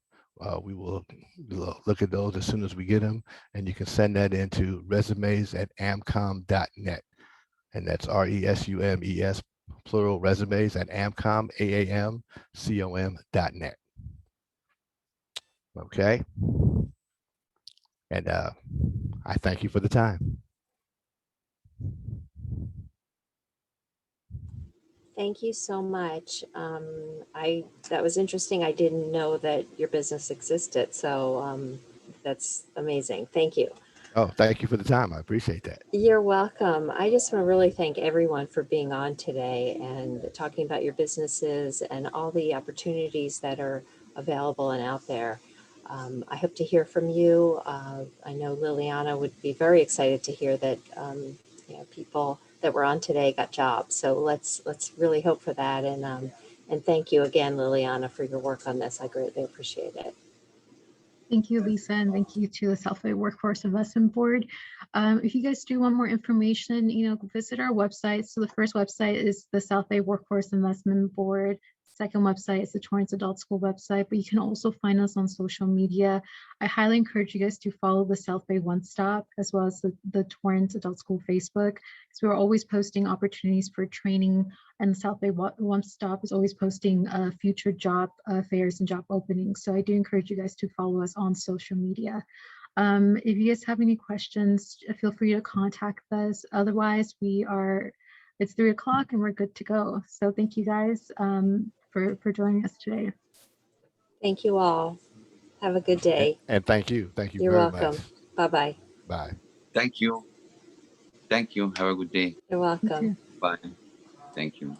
we will look at those as soon as we get them, and you can send that into resumes@amcom.net, and that's RESUMES plural resumes at amcom, AAMCOM.net. Okay, and I thank you for the time. Thank you so much. That was interesting. I didn't know that your business existed, so that's amazing. Thank you. Oh, thank you for the time. I appreciate that. You're welcome. I just want to really thank everyone for being on today and talking about your businesses and all the opportunities that are available and out there. I hope to hear from you. I know Liliana would be very excited to hear that you know, people that were on today got jobs. So let's really hope for that. And thank you again, Liliana, for your work on this. I greatly appreciate it. Thank you, Lisa, and thank you to the Southway Workforce Investment Board. If you guys do want more information, you know, visit our website. So the first website is the Southway Workforce Investment Board. Second website is the Torrance Adult School website, but you can also find us on social media. I highly encourage you guys to follow the Southway One Stop as well as the Torrance Adult School Facebook, because we're always posting opportunities for training, and the Southway One Stop is always posting future job fairs and job openings. So I do encourage you guys to follow us on social media. If you guys have any questions, feel free to contact us. Otherwise, it's 3 o'clock and we're good to go. So thank you guys for joining us today. Thank you all. Have a good day. And thank you. Thank you You're very welcome. much. Bye-bye. Bye. Thank you. Thank you. Have a good day. You're welcome. Bye. Thank you.